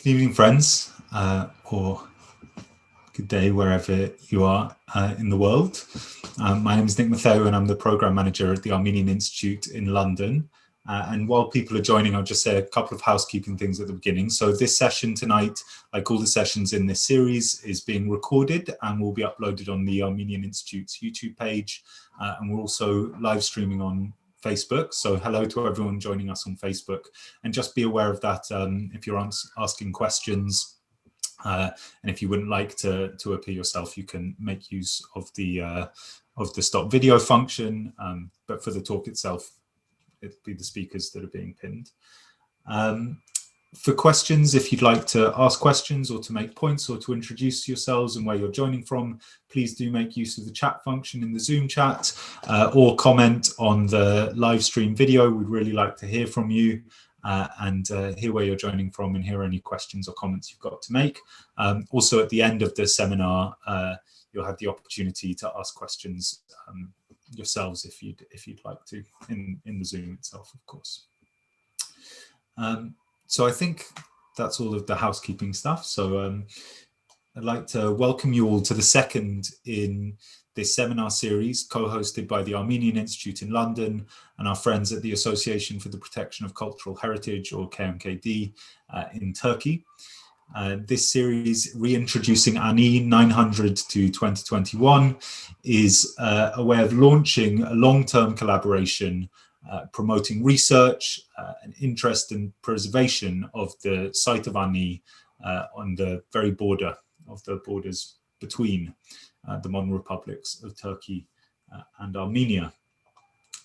Good evening, friends, or good day wherever you are in the world. My name is Nick Matheu and I'm the Programme Manager at the Armenian Institute in London. And while people are joining, I'll just say a couple of housekeeping things at the beginning. So this session tonight, like all the sessions in this series, is being recorded and will be uploaded on the Armenian Institute's YouTube page. And we're also live streaming on Facebook. So hello to everyone joining us on Facebook, and just be aware of that if you're asking questions and if you wouldn't like to appear yourself, you can make use of the stop video function, but for the talk itself, it'll be the speakers that are being pinned. For questions, if you'd like to ask questions or to make points or to introduce yourselves and where you're joining from, please do make use of the chat function in the Zoom chat or comment on the live stream video. We'd really like to hear from you and hear where you're joining from and hear any questions or comments you've got to make. Also, at the end of the seminar, you'll have the opportunity to ask questions yourselves if you'd like to in the Zoom itself, of course. So I think that's all of the housekeeping stuff. So I'd like to welcome you all to the second in this seminar series co-hosted by the Armenian Institute in London and our friends at the Association for the Protection of Cultural Heritage, or KMKD, in Turkey. This series, Reintroducing Ani 900 to 2021, is a way of launching a long-term collaboration promoting research and interest and preservation of the site of Ani on the very border of the borders between the modern republics of Turkey and Armenia.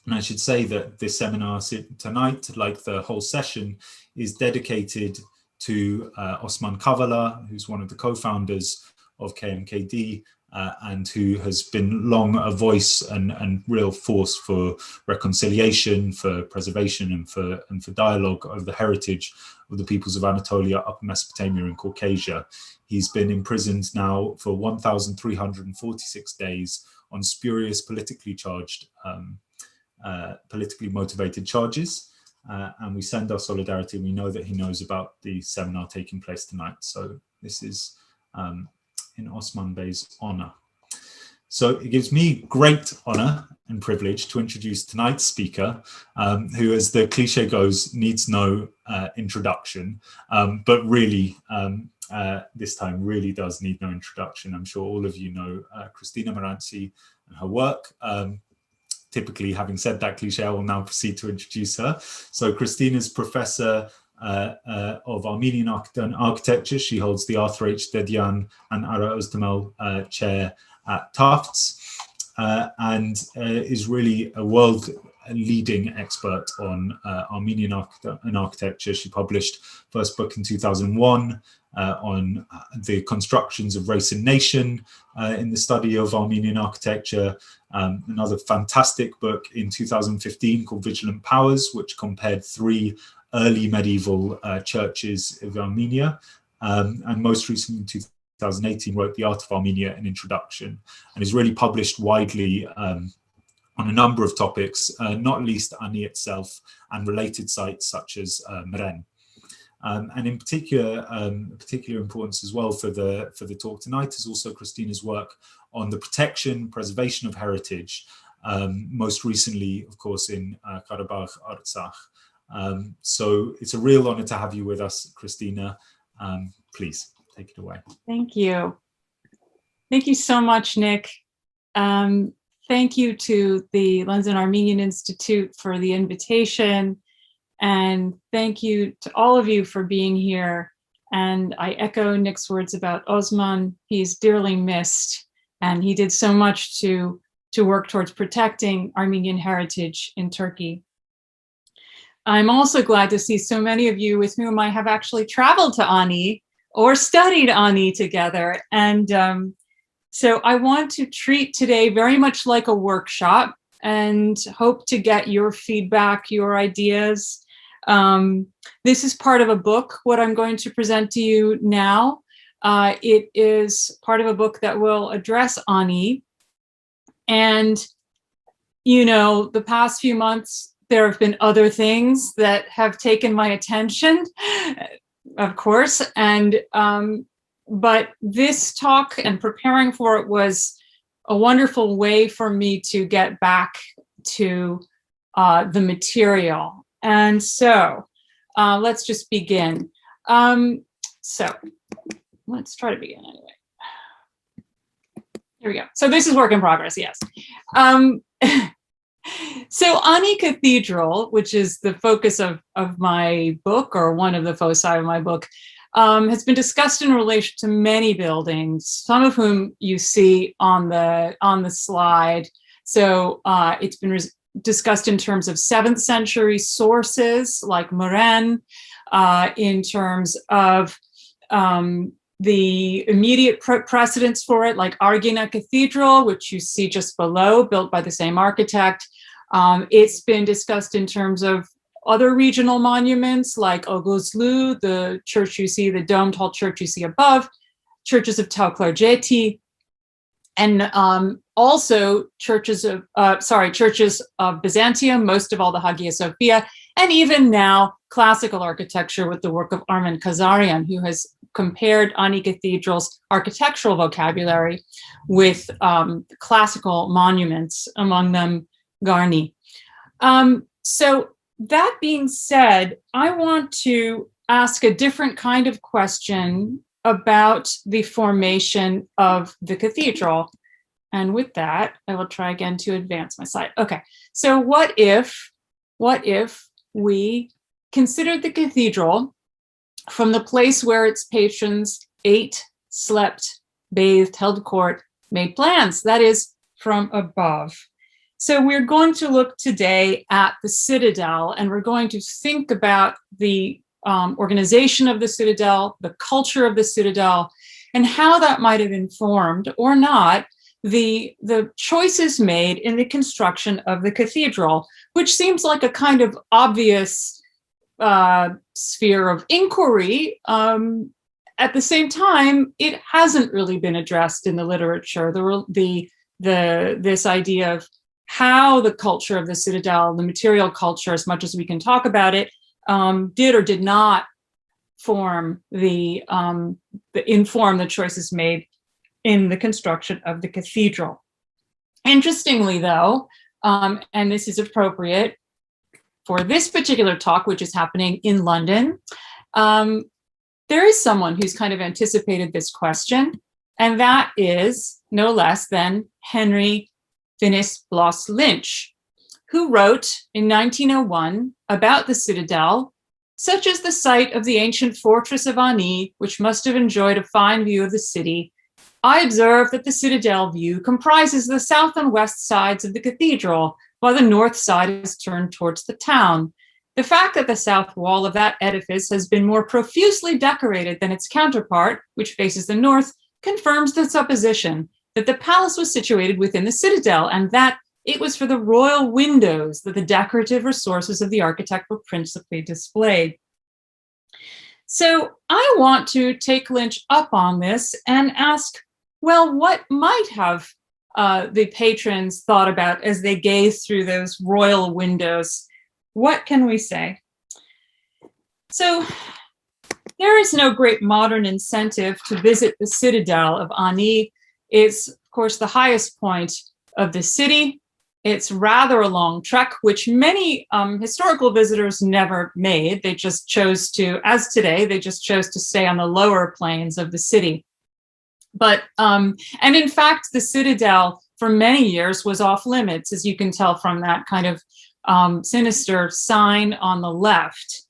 And I should say that this seminar tonight, like the whole session, is dedicated to Osman Kavala, who's one of the co-founders of KMKD, and who has been long a voice and real force for reconciliation, for preservation, and for dialogue of the heritage of the peoples of Anatolia, Upper Mesopotamia, and Caucasia. He's been imprisoned now for 1,346 days on spurious, politically charged, politically motivated charges. And we send our solidarity. We know that he knows about the seminar taking place tonight. So this is in Osman Bey's honor. So it gives me great honor and privilege to introduce tonight's speaker, who, as the cliche goes, needs no introduction, but really this time really does need no introduction. I'm sure all of you know Christina Maranci and her work. Typically, having said that cliche, I will now proceed to introduce her. So Christina's professor of Armenian architecture. She holds the Arthur H. Dedian and Ara Özdemir chair at Tufts, and is really a world-leading expert on Armenian architecture. She published first book in 2001 on the constructions of race and nation in the study of Armenian architecture. Another fantastic book in 2015 called Vigilant Powers, which compared 3 early medieval churches of Armenia, and most recently in 2018 wrote The Art of Armenia, an introduction, and is really published widely on a number of topics, not least Ani itself and related sites such as Meren. And in particular importance as well for the talk tonight is also Christina's work on the protection, preservation of heritage, most recently, of course, in Karabakh, Artsakh. So it's a real honor to have you with us, Christina. Please take it away. Thank you. Thank you so much, Nick. Thank you to the London Armenian Institute for the invitation. And thank you to all of you for being here. And I echo Nick's words about Osman. He's dearly missed, and he did so much to work towards protecting Armenian heritage in Turkey. I'm also glad to see so many of you with whom I have actually traveled to Ani or studied Ani together. And so I want to treat today very much like a workshop and hope to get your feedback, your ideas. This is part of a book, what I'm going to present to you now. It is part of a book that will address Ani. And, you know, the past few months, there have been other things that have taken my attention. of course. And but this talk and preparing for it was a wonderful way for me to get back to the material. And so let's just begin. So let's try to begin anyway. Here we go. So this is work in progress, yes. So Ani Cathedral, which is the focus of my book, or one of the foci of my book, has been discussed in relation to many buildings, some of whom you see on the slide. So it's been discussed in terms of 7th century sources like Maranci, in terms of the immediate precedents for it, like Ani Cathedral, which you see just below, built by the same architect. It's been discussed in terms of other regional monuments like Oguzlu, the church you see, the domed hall church you see above, churches of Tau-Klarjeti, and also churches of Byzantium, most of all the Hagia Sophia, and even now classical architecture with the work of Armen Kazarian, who has compared Ani Cathedral's architectural vocabulary with classical monuments, among them Garni. So that being said, I want to ask a different kind of question about the formation of the cathedral. And with that, I will try again to advance my slide. Okay, so what if we considered the cathedral from the place where its patrons ate, slept, bathed, held court, made plans, that is, from above. So we're going to look today at the Citadel, and we're going to think about the organization of the Citadel, the culture of the Citadel, and how that might have informed or not the choices made in the construction of the cathedral, which seems like a kind of obvious sphere of inquiry. At the same time, it hasn't really been addressed in the literature. This idea of how the culture of the Citadel, the material culture, as much as we can talk about it, did or did not inform the choices made in the construction of the cathedral. Interestingly, though, and this is appropriate for this particular talk, which is happening in London, there is someone who's kind of anticipated this question, and that is no less than Henry Finis Bloss Lynch, who wrote in 1901 about the Citadel, such as the site of the ancient fortress of Ani, which must have enjoyed a fine view of the city. I observe that the Citadel view comprises the south and west sides of the cathedral, while the north side is turned towards the town. The fact that the south wall of that edifice has been more profusely decorated than its counterpart, which faces the north, confirms the supposition that the palace was situated within the Citadel, and that it was for the royal windows that the decorative resources of the architect were principally displayed. So I want to take Lynch up on this and ask, well, what might have the patrons thought about as they gazed through those royal windows? What can we say? So there is no great modern incentive to visit the Citadel of Ani. It's, of course, the highest point of the city. It's rather a long trek, which many historical visitors never made. They just chose to, as today, they just chose to stay on the lower plains of the city. But, and in fact, the Citadel for many years was off limits, as you can tell from that kind of sinister sign on the left.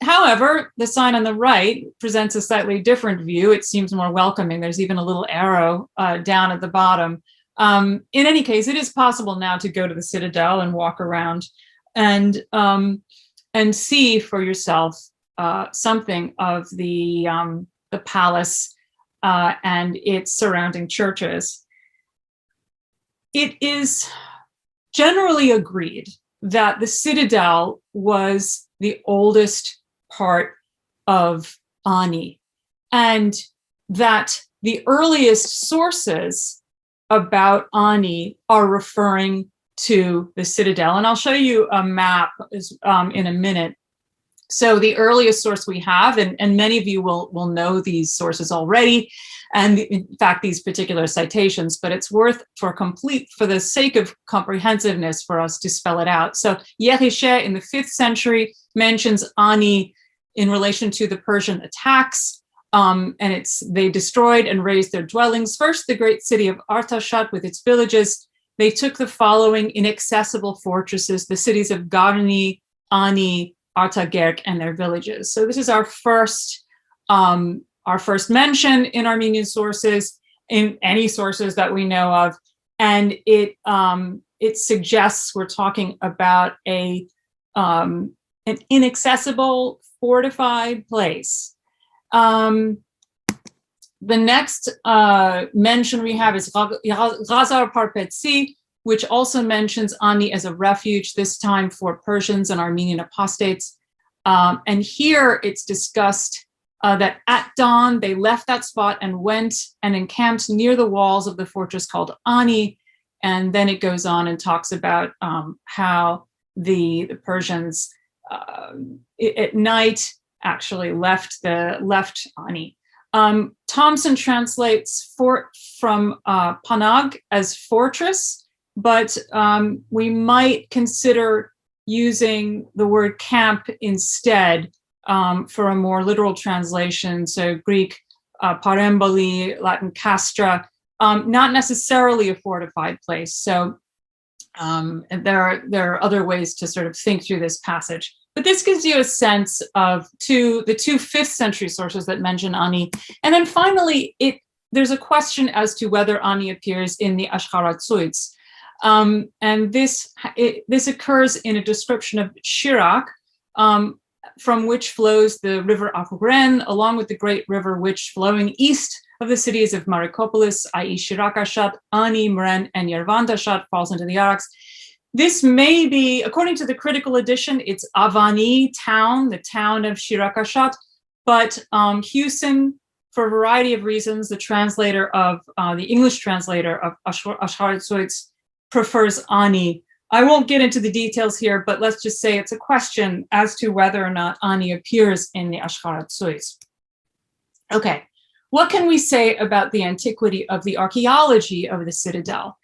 However, the sign on the right presents a slightly different view. It seems more welcoming. There's even a little arrow down at the bottom. In any case, it is possible now to go to the Citadel and walk around and see for yourself something of the palace and its surrounding churches. It is generally agreed that the Citadel was the oldest part of Ani, and that the earliest sources about Ani are referring to the Citadel. And I'll show you a map in a minute So the earliest source we have, and many of you will know these sources already, and in fact, these particular citations, but it's worth for the sake of comprehensiveness for us to spell it out. So Yeriche in the 5th century mentions Ani in relation to the Persian attacks, and they destroyed and razed their dwellings. First, the great city of Artashat with its villages. They took the following inaccessible fortresses, the cities of Garni, Ani, Artagerk, and their villages. So this is our first mention in Armenian sources, in any sources that we know of, and it suggests we're talking about an inaccessible fortified place. The next mention we have is Razar Parpetsi, which also mentions Ani as a refuge, this time for Persians and Armenian apostates. And here it's discussed that at dawn, they left that spot and went and encamped near the walls of the fortress called Ani. And then it goes on and talks about how the Persians at night actually left Ani. Thompson translates from Panag as fortress, but we might consider using the word camp instead for a more literal translation. So Greek paremboli, Latin castra, not necessarily a fortified place. So there are other ways to sort of think through this passage. But this gives you a sense of the two 5th century sources that mention Ani. And then finally, there's a question as to whether Ani appears in the Ashkaratsuits. And this occurs in a description of Shirak, from which flows the river Akugren, along with the great river which flowing east of the cities of Marikopolis, i.e. Shirakashat, Ani, Mren, and Yervandashat falls into the Yaraks. This may be, according to the critical edition, it's Avani town, the town of Shirakashat, but Hewson, for a variety of reasons, the English translator of Ashkaratsuits prefers Ani. I won't get into the details here, but let's just say it's a question as to whether or not Ani appears in the Ashkaratsuits. Okay, what can we say about the antiquity of the archaeology of the citadel?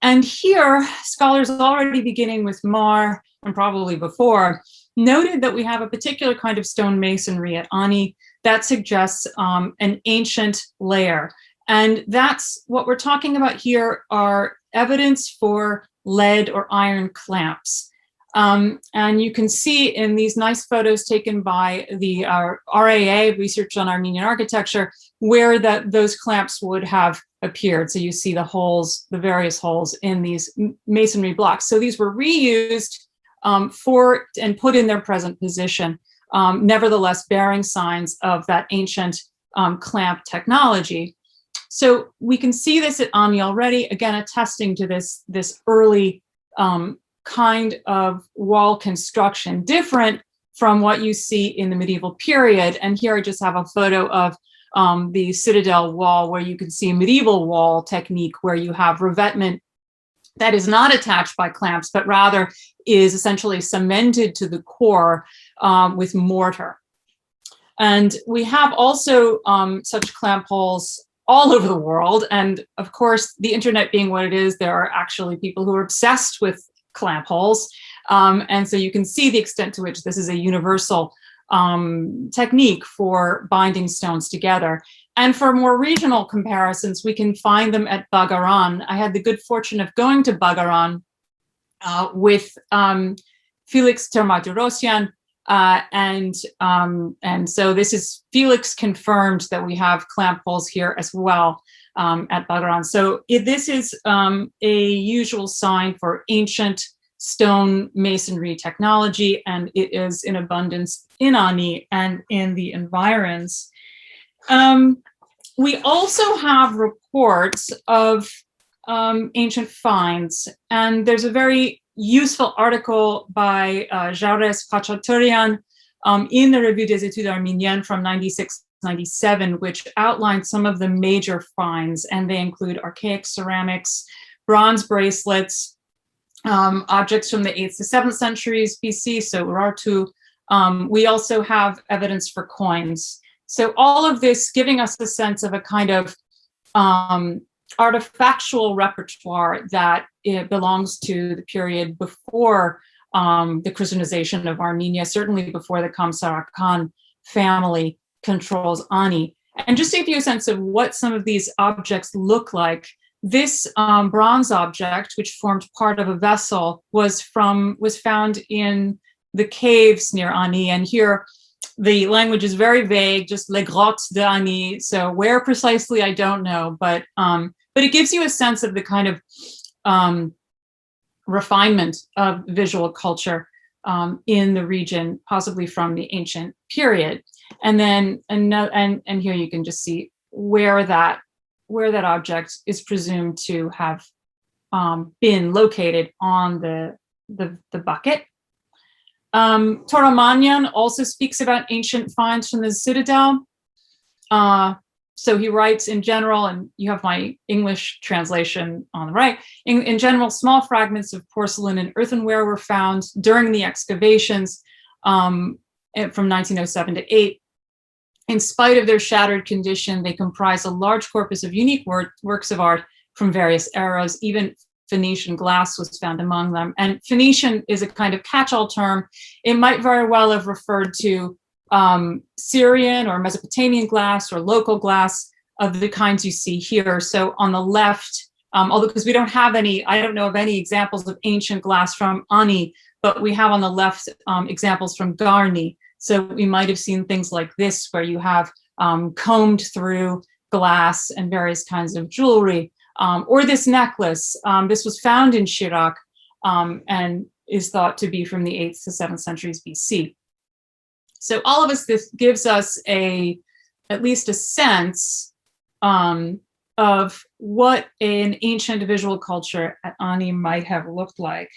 And here, scholars already beginning with Mar, and probably before, noted that we have a particular kind of stone masonry at Ani that suggests an ancient layer. And that's what we're talking about here are evidence for lead or iron clamps. And you can see in these nice photos taken by the RAA, Research on Armenian Architecture, where those clamps would have appeared. So you see the holes, the various holes in these masonry blocks. So these were reused and put in their present position, nevertheless bearing signs of that ancient clamp technology. So we can see this at Ani already, again, attesting to this early kind of wall construction, different from what you see in the medieval period. And here I just have a photo of the Citadel Wall, where you can see a medieval wall technique where you have revetment that is not attached by clamps, but rather is essentially cemented to the core with mortar. And we have also such clamp holes all over the world. And of course, the internet being what it is, there are actually people who are obsessed with clamp holes. And so you can see the extent to which this is a universal technique for binding stones together. And for more regional comparisons, we can find them at Bagaran. I had the good fortune of going to Bagaran with Felix Termaturosyan. And so this is, Felix confirmed that we have clamp holes here as well at Bagaran. So this is a usual sign for ancient stone masonry technology, and it is in abundance in Ani and in the environs. We also have reports of ancient finds, and there's a very useful article by Jaures Khachaturian in the Revue des Études Arméniennes from 96-97, which outlines some of the major finds, and they include archaic ceramics, bronze bracelets, objects from the 8th to 7th centuries BC, so Urartu, We also have evidence for coins. So all of this giving us a sense of a kind of artifactual repertoire that it belongs to the period before the Christianization of Armenia, certainly before the Kamsara Khan family controls Ani. And just to give you a sense of what some of these objects look like, this bronze object, which formed part of a vessel, was found in the caves near Ani. And here the language is very vague, just les grottes de Ani. So where precisely, I don't know, but it gives you a sense of the kind of refinement of visual culture in the region, possibly from the ancient period. And then, and here you can just see where that object is presumed to have been located on the bucket. Toramanyan also speaks about ancient finds from the Citadel. So he writes, in general, and you have my English translation on the right, in general, small fragments of porcelain and earthenware were found during the excavations from 1907 to 8. In spite of their shattered condition, they comprise a large corpus of unique works of art from various eras. Even Phoenician glass was found among them. And Phoenician is a kind of catch-all term. It might very well have referred to Syrian or Mesopotamian glass or local glass of the kinds you see here. So on the left, although because we don't have any, I don't know of any examples of ancient glass from Ani, but we have on the left examples from Garni. So we might have seen things like this, where you have combed through glass and various kinds of jewelry, or this necklace. This was found in Shirak and is thought to be from the 8th to 7th centuries BC. So all of this gives us at least a sense of what an ancient visual culture at Ani might have looked like.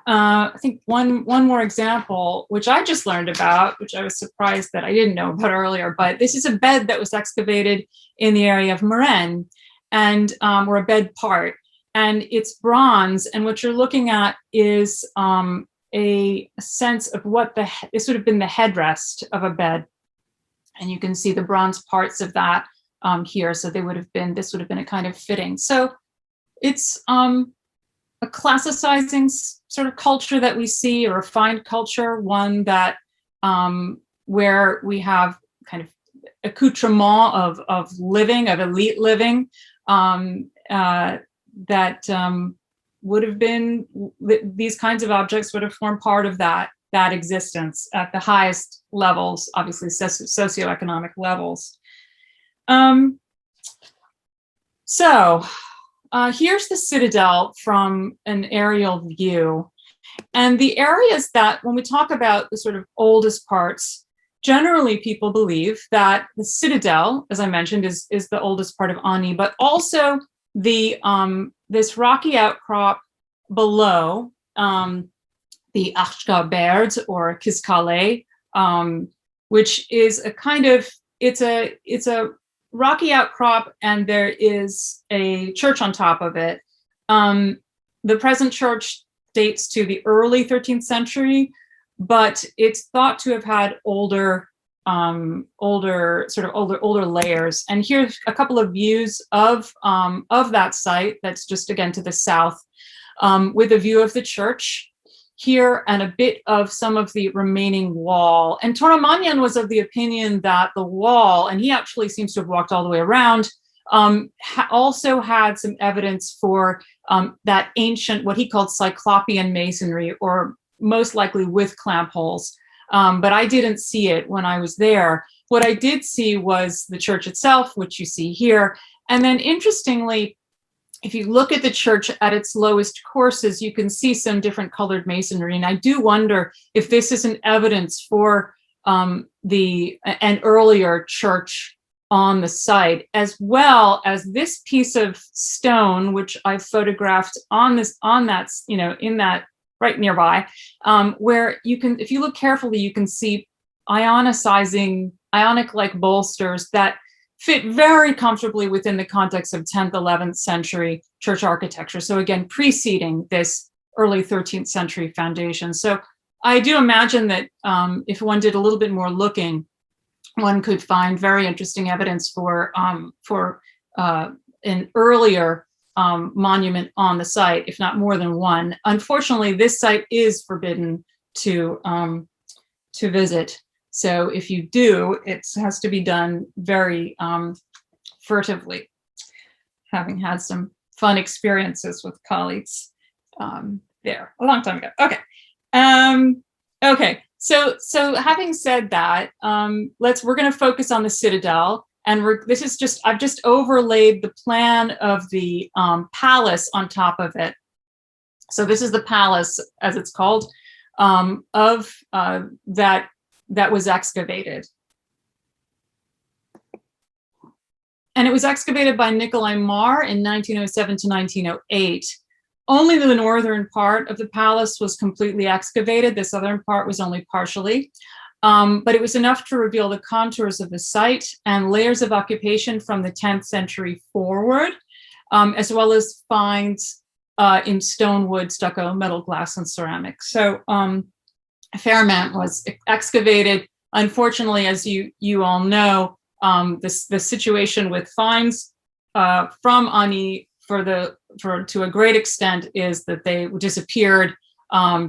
I think one more example, which I just learned about, which I was surprised that I didn't know about earlier, but this is a bed that was excavated in the area of Maranci, and or a bed part, and it's bronze. And what you're looking at is a sense of what this would have been the headrest of a bed, and you can see the bronze parts of that here. So this would have been a kind of fitting. So it's a classicizing sort of culture that we see, a refined culture, one that where we have kind of accoutrement of living, of elite living, that would have been, these kinds of objects would have formed part of that existence at the highest levels, obviously socioeconomic levels. Here's the Citadel from an aerial view. And the areas that, when we talk about the sort of oldest parts, generally people believe that the Citadel, as I mentioned, is the oldest part of Ani, but also this rocky outcrop below the Archgaberd or Kiskale, which is a kind of, it's a rocky outcrop, and there is a church on top of it. The present church dates to the early 13th century, but it's thought to have had older layers. And here's a couple of views of that site. That's just, again, to the south, with a view of the church here and a bit of some of the remaining wall. And Toramanyan was of the opinion that the wall, and he actually seems to have walked all the way around, also had some evidence for that ancient, what he called Cyclopean masonry, or most likely with clamp holes. But I didn't see it when I was there. What I did see was the church itself, which you see here. And then interestingly, if you look at the church at its lowest courses, you can see some different colored masonry. And I do wonder if this is an evidence for an earlier church on the site, as well as this piece of stone, which I photographed in that right nearby, where you can, if you look carefully, you can see ionic-like bolsters that fit very comfortably within the context of 10th, 11th century church architecture. So again, preceding this early 13th century foundation. So I do imagine that if one did a little bit more looking, one could find very interesting evidence for an earlier monument on the site, if not more than one. Unfortunately, this site is forbidden to visit. So if you do, it has to be done very furtively, having had some fun experiences with colleagues there a long time ago. Okay. Okay. So having said that, we're going to focus on the Citadel, and I've just overlaid the plan of the palace on top of it. So this is the palace, as it's called, of that was excavated. And it was excavated by Nikolai Marr in 1907 to 1908. Only the northern part of the palace was completely excavated. The southern part was only partially. But it was enough to reveal the contours of the site and layers of occupation from the 10th century forward, as well as finds in stone, wood, stucco, metal, glass, and ceramics. So a fair amount was excavated. Unfortunately, as you all know, the situation with finds from Ani to a great extent is that they disappeared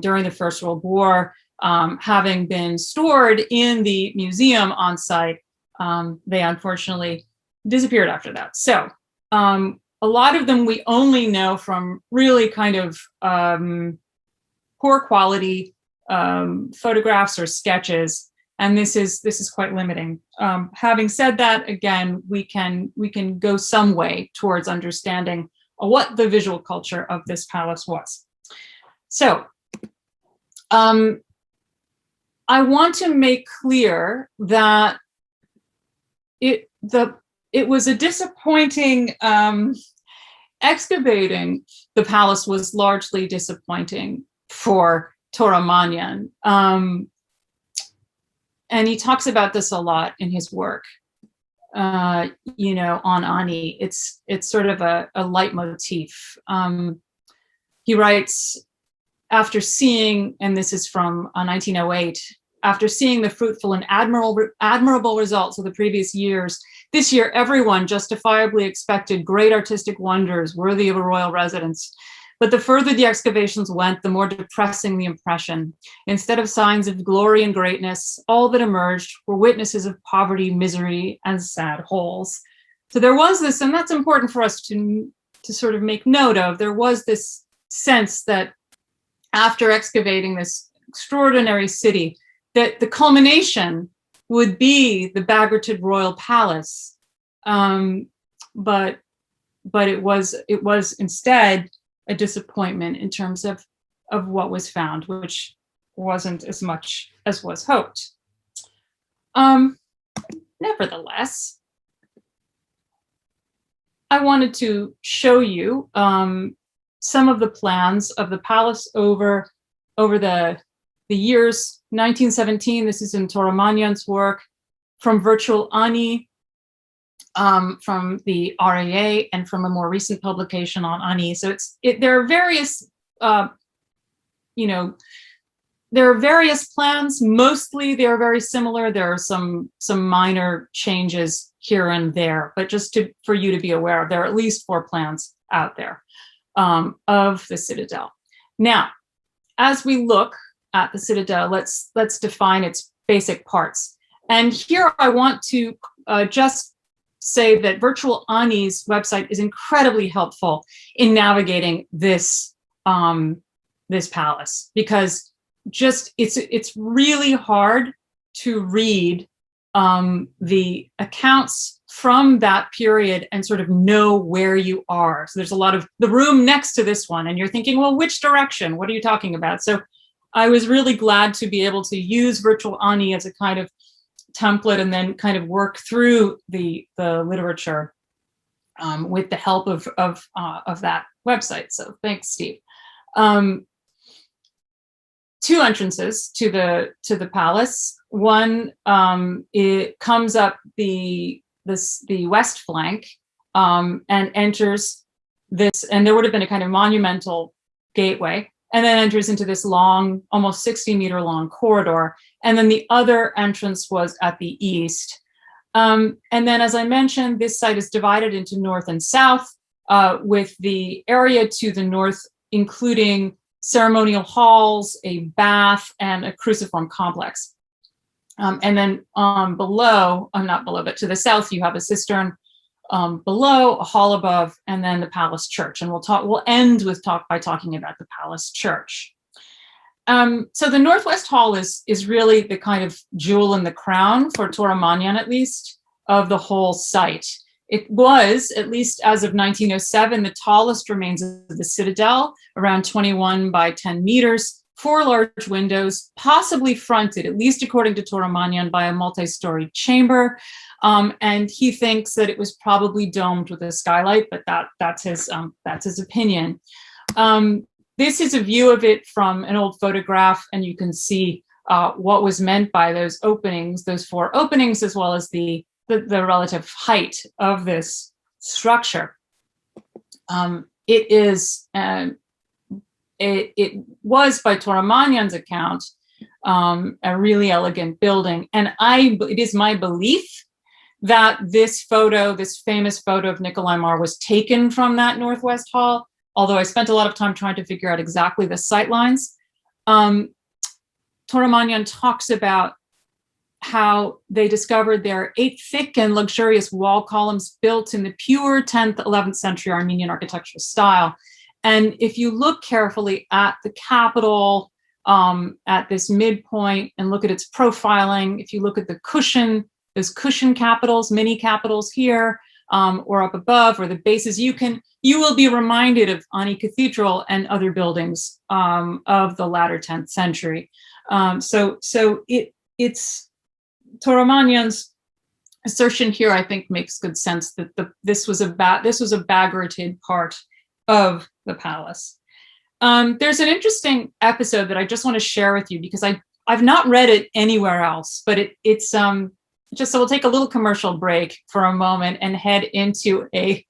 during the First World War, having been stored in the museum on site. They unfortunately disappeared after that. So a lot of them we only know from really kind of poor quality photographs or sketches, and this is quite limiting. Having said that, again, we can go some way towards understanding what the visual culture of this palace was. So I want to make clear that it was a disappointing excavating the palace was largely disappointing for Toramanyan. And he talks about this a lot in his work, on Ani. It's sort of a leitmotif. He writes, after seeing, and this is from 1908, after seeing the fruitful and admirable results of the previous years, this year everyone justifiably expected great artistic wonders worthy of a royal residence. But the further the excavations went, the more depressing the impression. Instead of signs of glory and greatness, all that emerged were witnesses of poverty, misery, and sad holes. So there was this, and that's important for us to sort of make note of, there was this sense that after excavating this extraordinary city, that the culmination would be the Bagratud royal palace. But it was instead a disappointment in terms of what was found, which wasn't as much as was hoped. Nevertheless, I wanted to show you some of the plans of the palace over the years 1917. This is in Toramanyan's work, from Virtual Ani, from the RAA, and from a more recent publication on Ani. So there are various, there are various plans. Mostly they are very similar. There are some minor changes here and there, but just for you to be aware of, there are at least 4 plans out there of the Citadel. Now, as we look at the Citadel, let's define its basic parts. And here I want to just say that Virtual Ani's website is incredibly helpful in navigating this palace, because it's really hard to read the accounts from that period and sort of know where you are. So there's a lot of the room next to this one, and you're thinking, well, which direction? What are you talking about? So I was really glad to be able to use Virtual Ani as a kind of template and then kind of work through the literature with the help of that website. So thanks, Steve. 2 entrances to the palace. One, it comes up the west flank and enters this, and there would have been a kind of monumental gateway and then enters into this long, almost 60-meter long corridor. And then the other entrance was at the east. And then, as I mentioned, this site is divided into north and south, with the area to the north including ceremonial halls, a bath, and a cruciform complex. And then below, not below, but to the south, you have a cistern below, a hall above, and then the palace church. And we'll end with by talking about the palace church. So the Northwest Hall is really the kind of jewel in the crown for Toramanyan, at least, of the whole site. It was, at least as of 1907, the tallest remains of the Citadel, around 21 by 10 meters, 4 large windows, possibly fronted, at least according to Toramanyan, by a multi-story chamber. And he thinks that it was probably domed with a skylight, but that's his opinion. This is a view of it from an old photograph, and you can see what was meant by those openings, those 4 openings, as well as the relative height of this structure. It was, by Toramanyan's account, a really elegant building, and it is my belief that this famous photo of Nikolai Marr was taken from that Northwest Hall, although I spent a lot of time trying to figure out exactly the sightlines. Toramanyan talks about how they discovered there are 8 thick and luxurious wall columns built in the pure 10th, 11th century Armenian architectural style. And if you look carefully at the Capitol, at this midpoint, and look at its profiling, if you look at the cushion, those cushion capitals, mini capitals here, or up above, or the bases, you will be reminded of Ani Cathedral and other buildings of the latter 10th century. So it's Toramanyan's assertion here, I think, makes good sense that this was a Bagratid part of the palace. There's an interesting episode that I just want to share with you because I've not read it anywhere else, but it's just so we'll take a little commercial break for a moment and head into a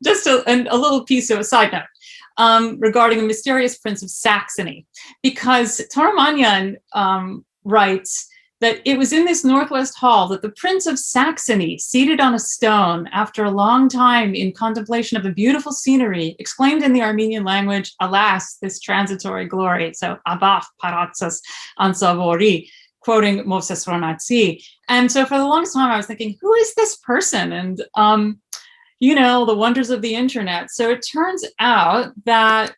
little piece of a side note regarding a mysterious prince of Saxony, because Toramanyan writes that it was in this Northwest Hall that the Prince of Saxony, seated on a stone after a long time in contemplation of the beautiful scenery, exclaimed in the Armenian language, "Alas, this transitory glory." So, "Abach paratsas ansavori," quoting Moses Ronatsi. And so for the longest time, I was thinking, who is this person? And, the wonders of the internet. So it turns out that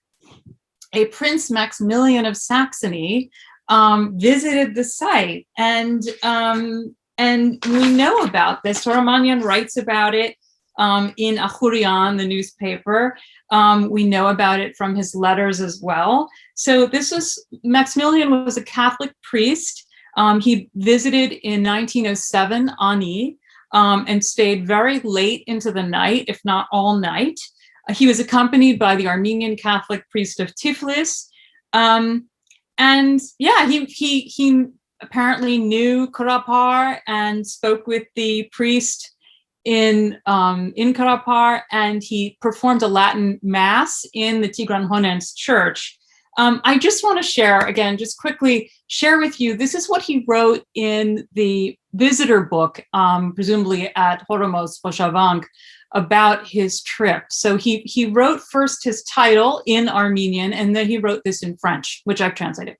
a Prince Maximilian of Saxony visited the site, and we know about this. Toramanyan writes about it in Ahurian, the newspaper. We know about it from his letters as well. So Maximilian was a Catholic priest. He visited in 1907 Ani and stayed very late into the night, if not all night. He was accompanied by the Armenian Catholic priest of Tiflis. And yeah, he apparently knew Karapar and spoke with the priest in Karapar, and he performed a Latin mass in the Tigran Honen's church. I just want to share, again, just quickly share with you, this is what he wrote in the visitor book, presumably at Horomos Poshavank, about his trip. So he wrote first his title in Armenian, and then he wrote this in French, which I've translated.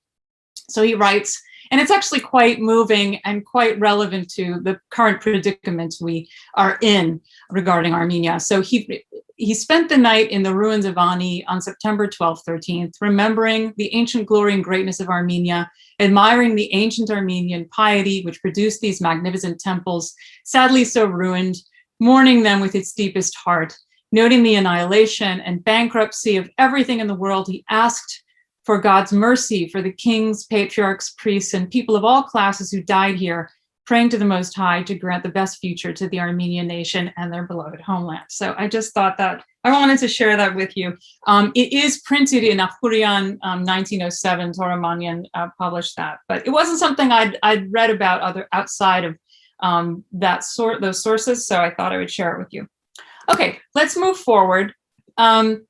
So he writes, and it's actually quite moving and quite relevant to the current predicament we are in regarding Armenia. So he spent the night in the ruins of Ani on September 12th, 13th, remembering the ancient glory and greatness of Armenia, admiring the ancient Armenian piety, which produced these magnificent temples, sadly so ruined, mourning them with its deepest heart, noting the annihilation and bankruptcy of everything in the world. He asked for God's mercy for the kings, patriarchs, priests, and people of all classes who died here, praying to the Most High to grant the best future to the Armenian nation and their beloved homeland. So I just thought that I wanted to share that with you. It is printed in Ahurian 1907. Toramanyan published that, but it wasn't something I'd read about outside of those sources. So I thought I would share it with you. Okay, let's move forward and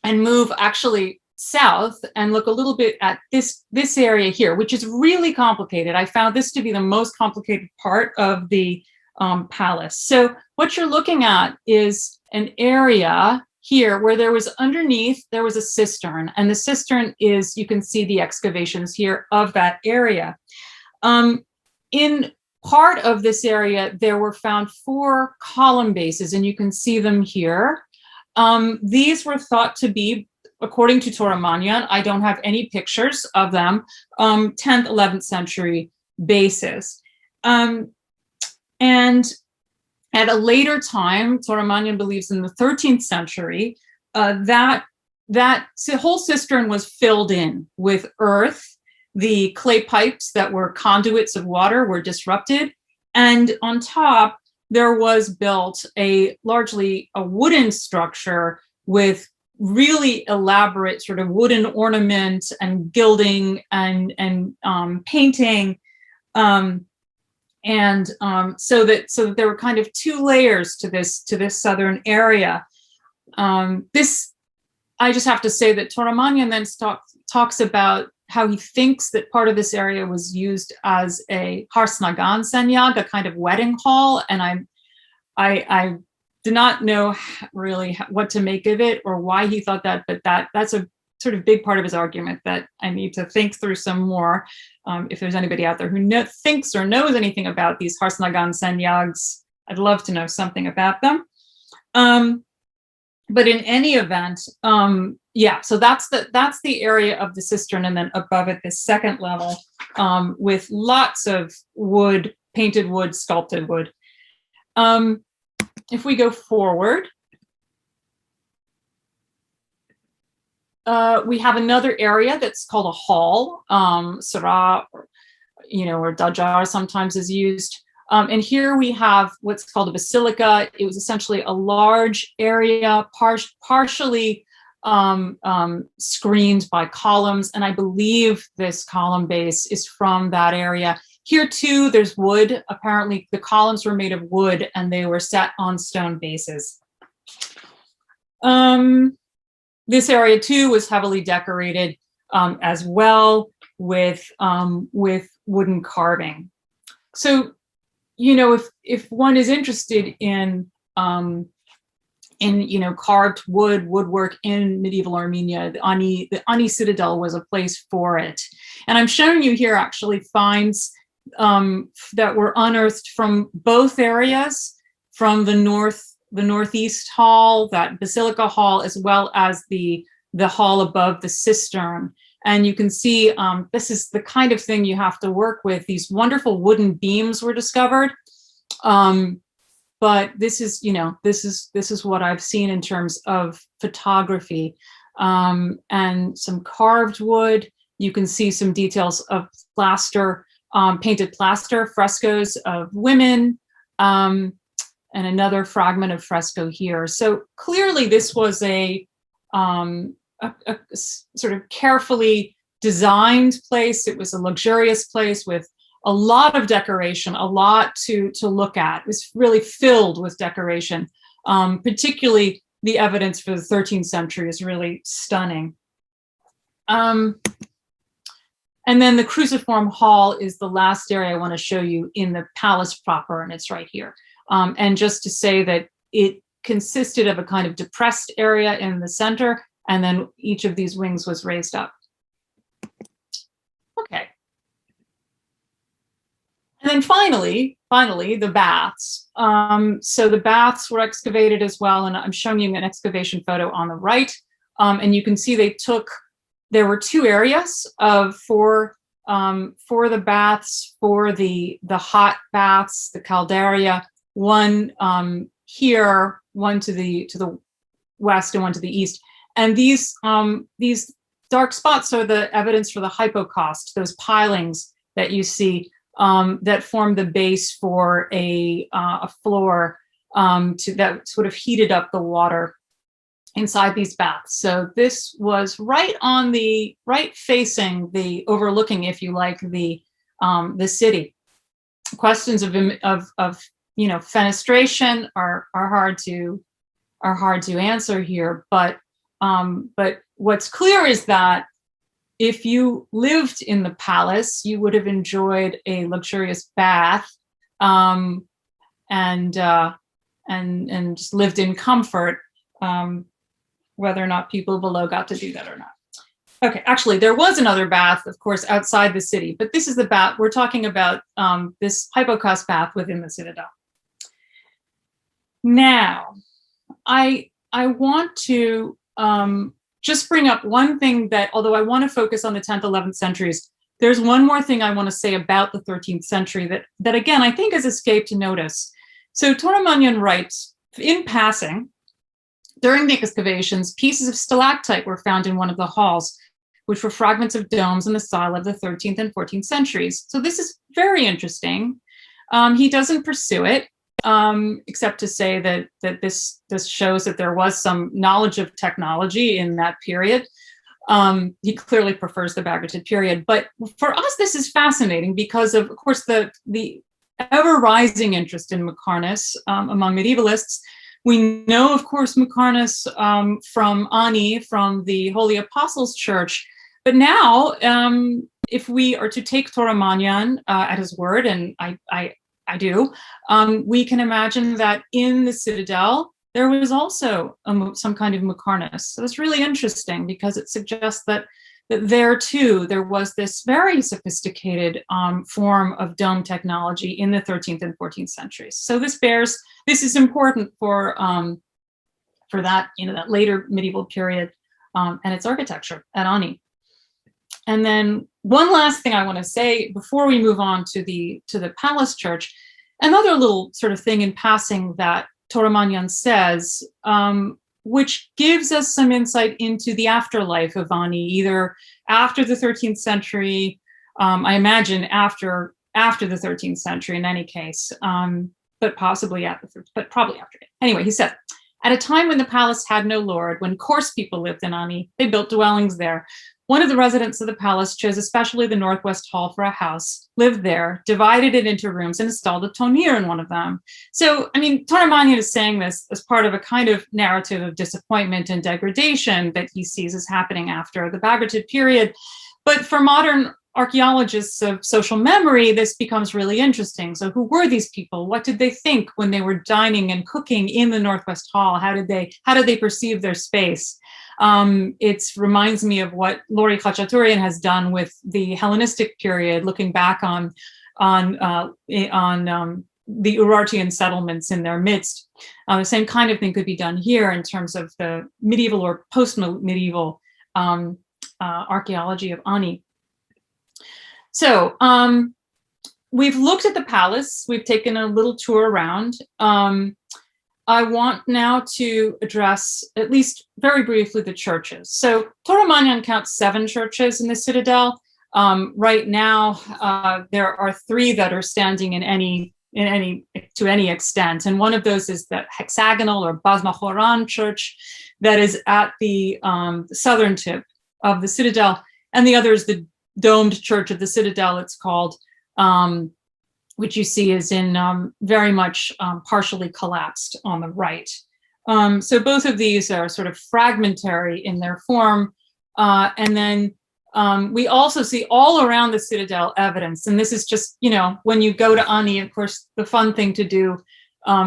move actually south and look a little bit at this area here, which is really complicated. I found this to be the most complicated part of the palace. So what you're looking at is an area here where there was a cistern, and the cistern is, you can see the excavations here of that area. In part of this area, there were found 4 column bases, and you can see them here. These were thought to be, according to Toramanyan, I don't have any pictures of them, 10th, 11th century bases. And at a later time, Toramanyan believes in the 13th century, that whole cistern was filled in with earth. The clay pipes that were conduits of water were disrupted. And on top, there was built largely a wooden structure with really elaborate sort of wooden ornament and gilding and painting. So that there were kind of 2 layers to this southern area. I just have to say that Toramanyan then talks about how he thinks that part of this area was used as a harsnagan senyag, a kind of wedding hall, and I do not know really what to make of it or why he thought that, but that's a sort of big part of his argument that I need to think through some more. If there's anybody out there who thinks or knows anything about these harsnagan senyags, I'd love to know something about them. But in any event, yeah, so that's the area of the cistern, and then above it, this second level, with lots of wood, painted wood, sculpted wood. If we go forward, we have another area that's called a hall, Sara, or Dajar sometimes is used. And here we have what's called a basilica. It was essentially a large area, partially screened by columns. And I believe this column base is from that area. Here too, there's wood. Apparently the columns were made of wood and they were set on stone bases. This area too was heavily decorated as well with wooden carving. So, if one is interested in carved woodwork in medieval Armenia, the Ani Citadel was a place for it. And I'm showing you here actually finds that were unearthed from both areas, from the northeast hall, that basilica hall, as well as the hall above the cistern. And you can see this is the kind of thing you have to work with. These wonderful wooden beams were discovered. But this is what I've seen in terms of photography, and some carved wood. You can see some details of plaster, painted plaster, frescoes of women, and another fragment of fresco here. So clearly this was a sort of carefully designed place. It was a luxurious place with a lot of decoration, a lot to look at. It was really filled with decoration. Particularly the evidence for the 13th century is really stunning. And then the Cruciform Hall is the last area I want to show you in the palace proper, and it's right here. And just to say that it consisted of a kind of depressed area in the center, and then each of these wings was raised up. Okay. And then finally, the baths. So the baths were excavated as well, and I'm showing you an excavation photo on the right. And you can see there were 2 areas for the baths, for the hot baths, the caldaria. One here, one to the west, and one to the east. And these dark spots are the evidence for the hypocaust, those pilings that you see that form the base for a floor that sort of heated up the water inside these baths. So this was right facing the overlooking, if you like, the city. Questions of fenestration are hard to answer here, but But what's clear is that if you lived in the palace, you would have enjoyed a luxurious bath, and just lived in comfort, whether or not people below got to do that or not. Okay, actually, there was another bath, of course, outside the city, but this is the bath we're talking about, this hypocaust bath within the citadel. Now, I want to just bring up one thing that, although I want to focus on the 10th, 11th centuries, there's one more thing I want to say about the 13th century that again, I think has escaped notice. So Toramanyan writes, in passing, during the excavations, pieces of stalactite were found in one of the halls, which were fragments of domes in the style of the 13th and 14th centuries. So this is very interesting. He doesn't pursue it, except to say that this shows that there was some knowledge of technology in that period. He clearly prefers the Bagratid period. But for us, this is fascinating because of course, the ever-rising interest in Muqarnas among medievalists. We know, of course, Muqarnas from Ani, from the Holy Apostles' Church. But now, if we are to take Toramanyan at his word, and I do, we can imagine that in the citadel, there was also some kind of Muqarnas. So it's really interesting because it suggests that there too, there was this very sophisticated form of dome technology in the 13th and 14th centuries. So this is important for that, that later medieval period and its architecture at Ani. And then one last thing I want to say before we move on to the palace church, another little sort of thing in passing that Toramanyan says, which gives us some insight into the afterlife of Ani, either after the 13th century, I imagine after the 13th century in any case, but possibly but probably after it. Anyway, he said, at a time when the palace had no lord, when coarse people lived in Ani, they built dwellings there. One of the residents of the palace chose especially the northwest hall for a house, lived there, divided it into rooms, and installed a tonir in one of them. So, I mean, Toramanyan is saying this as part of a kind of narrative of disappointment and degradation that he sees as happening after the Bagratid period. But for modern archaeologists of social memory, this becomes really interesting. So who were these people? What did they think when they were dining and cooking in the Northwest Hall? How did they perceive their space? It reminds me of what Lori Khachaturian has done with the Hellenistic period, looking back on the Urartian settlements in their midst. The same kind of thing could be done here in terms of the medieval or post-medieval archaeology of Ani. So we've looked at the palace. We've taken a little tour around. I want now to address, at least very briefly, the churches. So Toramanyan counts 7 churches in the citadel. Right now, there are 3 that are standing to any extent, and one of those is the hexagonal or Bazmachoran church that is at the southern tip of the citadel, and the other is the domed church of the citadel, it's called, which you see is in very much partially collapsed on the right. So both of these are sort of fragmentary in their form. And then we also see all around the citadel evidence. And this is just, when you go to Ani, of course, the fun thing to do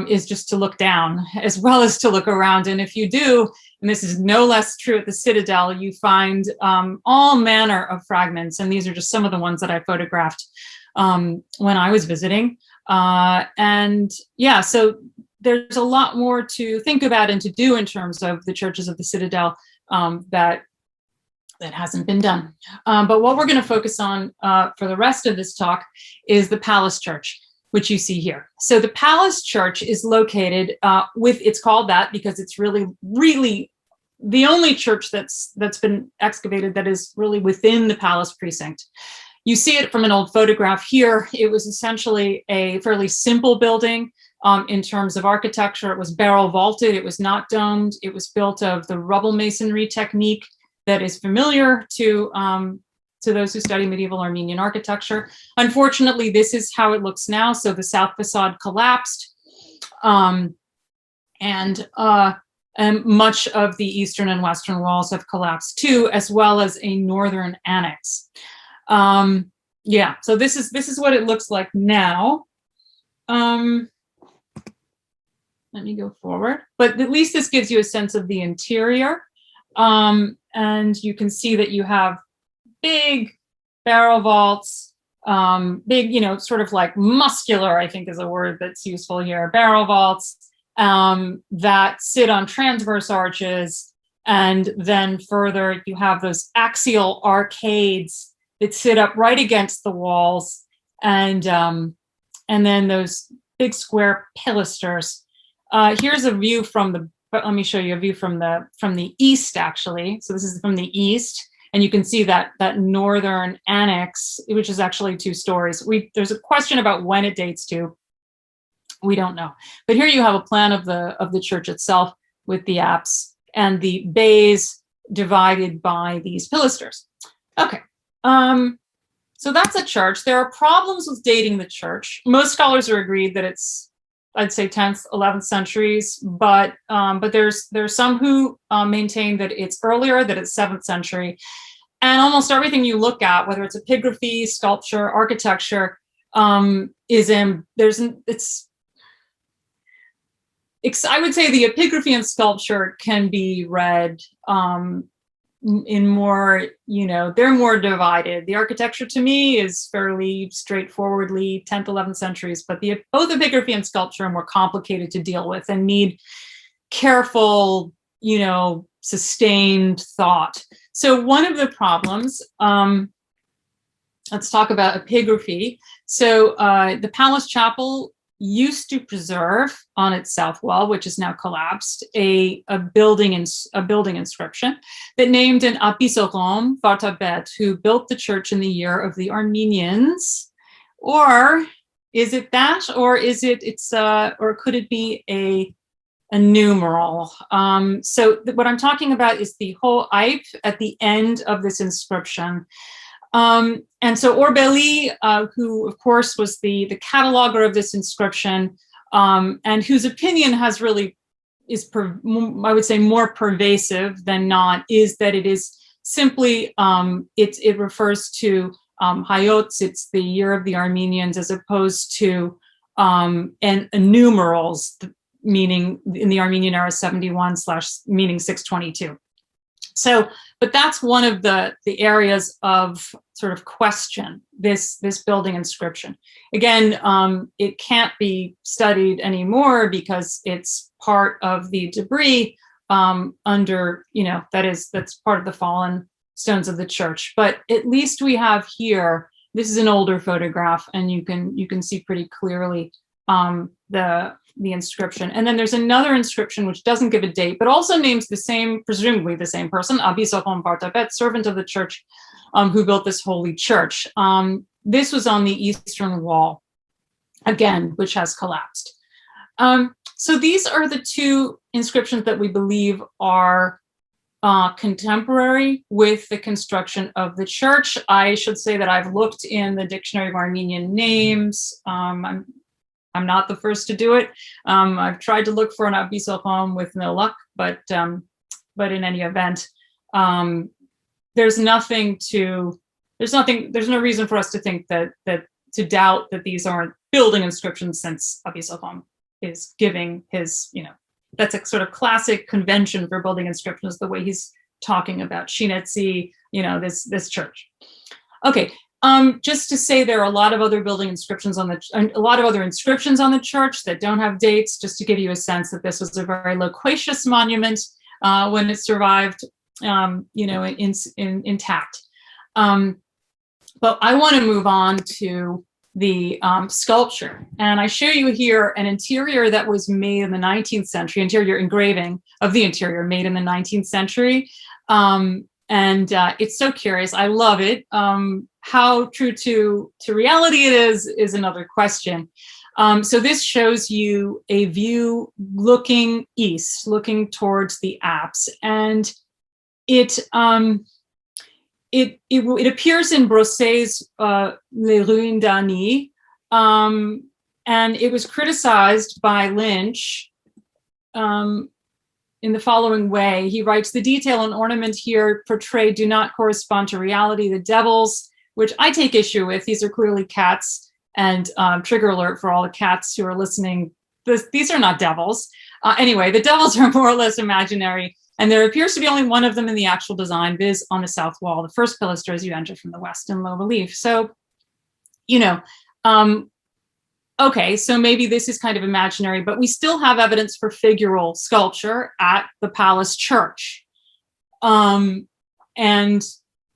is just to look down as well as to look around. And if you do, and this is no less true at the citadel, you find all manner of fragments. And these are just some of the ones that I photographed when I was visiting. And yeah, so there's a lot more to think about and to do in terms of the churches of the citadel that hasn't been done. But what we're going to focus on for the rest of this talk is the palace church, which you see here. So the palace church is located it's called that because it's really the only church that's been excavated that is really within the palace precinct. You see it from an old photograph here. It was essentially a fairly simple building in terms of architecture. It was barrel vaulted. It was not domed. It was built of the rubble masonry technique that is familiar to those who study medieval Armenian architecture. Unfortunately, this is how it looks now. So the south facade collapsed. And much of the eastern and western walls have collapsed too, as well as a northern annex. Yeah, so this is what it looks like now. Let me go forward, but at least this gives you a sense of the interior. And you can see that you have big barrel vaults, big, sort of like muscular, I think is a word that's useful here, barrel vaults that sit on transverse arches. And then further, you have those axial arcades that sit up right against the walls. And then those big square pilasters. Here's a view let me show you a view from the east, actually. So this is from the east, and you can see that northern annex, which is actually 2 stories. There's a question about when it dates to. We don't know. But here you have a plan of the church itself with the apse and the bays divided by these pilasters. Okay. So that's a church. There are problems with dating the church. Most scholars are agreed that it's, I'd say, 10th, 11th centuries, but there's some who maintain that it's earlier, that it's 7th century, and almost everything you look at, whether it's epigraphy, sculpture, architecture, I would say the epigraphy and sculpture can be read in more, they're more divided. The architecture to me is fairly straightforwardly 10th, 11th centuries, but both epigraphy and sculpture are more complicated to deal with and need careful, sustained thought. So one of the problems, let's talk about epigraphy. So the palace chapel used to preserve on its south wall, which is now collapsed, a building inscription that named an Abisorom Vartabet, who built the church in the year of the Armenians. Or is it that, or is it or could it be a numeral? So what I'm talking about is the whole Aip at the end of this inscription. And so Orbeli, who of course was the cataloger of this inscription, and whose opinion is I would say more pervasive than not, is that it is simply, it refers to Hayot, it's the year of the Armenians, as opposed to numerals, meaning in the Armenian era 71 / meaning 622. So, but that's one of the areas of sort of question, this building inscription. Again, it can't be studied anymore because it's part of the debris under, that's part of the fallen stones of the church. But at least we have here, this is an older photograph, and you can see pretty clearly the inscription. And then there's another inscription which doesn't give a date, but also names presumably the same person, Abisorom Vartabet, servant of the church, who built this holy church. This was on the eastern wall, again, which has collapsed. So these are the 2 inscriptions that we believe are contemporary with the construction of the church. I should say that I've looked in the Dictionary of Armenian Names. I'm not the first to do it. I've tried to look for an Abisorom with no luck, but in any event, there's no reason for us to think to doubt that these aren't building inscriptions, since Abisorom is giving his, that's a sort of classic convention for building inscriptions, the way he's talking about Shinetsi, this church. Okay. Just to say, there are a lot of other inscriptions on the church that don't have dates, just to give you a sense that this was a very loquacious monument when it survived, intact. But I want to move on to the sculpture, and I show you here an interior that was made in the 19th century, interior engraving of the interior made in the 19th century. And it's so curious. I love it. How true to reality it is another question. So this shows you a view looking east, looking towards the apse, and it appears in Brosset's Les Ruines d'Ani, and it was criticized by Lynch in the following way. He writes, the detail and ornament here portrayed do not correspond to reality. The devils, which I take issue with, these are clearly cats, and trigger alert for all the cats who are listening. These are not devils. Anyway, the devils are more or less imaginary, and there appears to be only one of them in the actual design, viz. On the south wall, the first pilaster as you enter from the west in low relief. So, you know, okay, so maybe this is kind of imaginary, but we still have evidence for figural sculpture at the palace church. And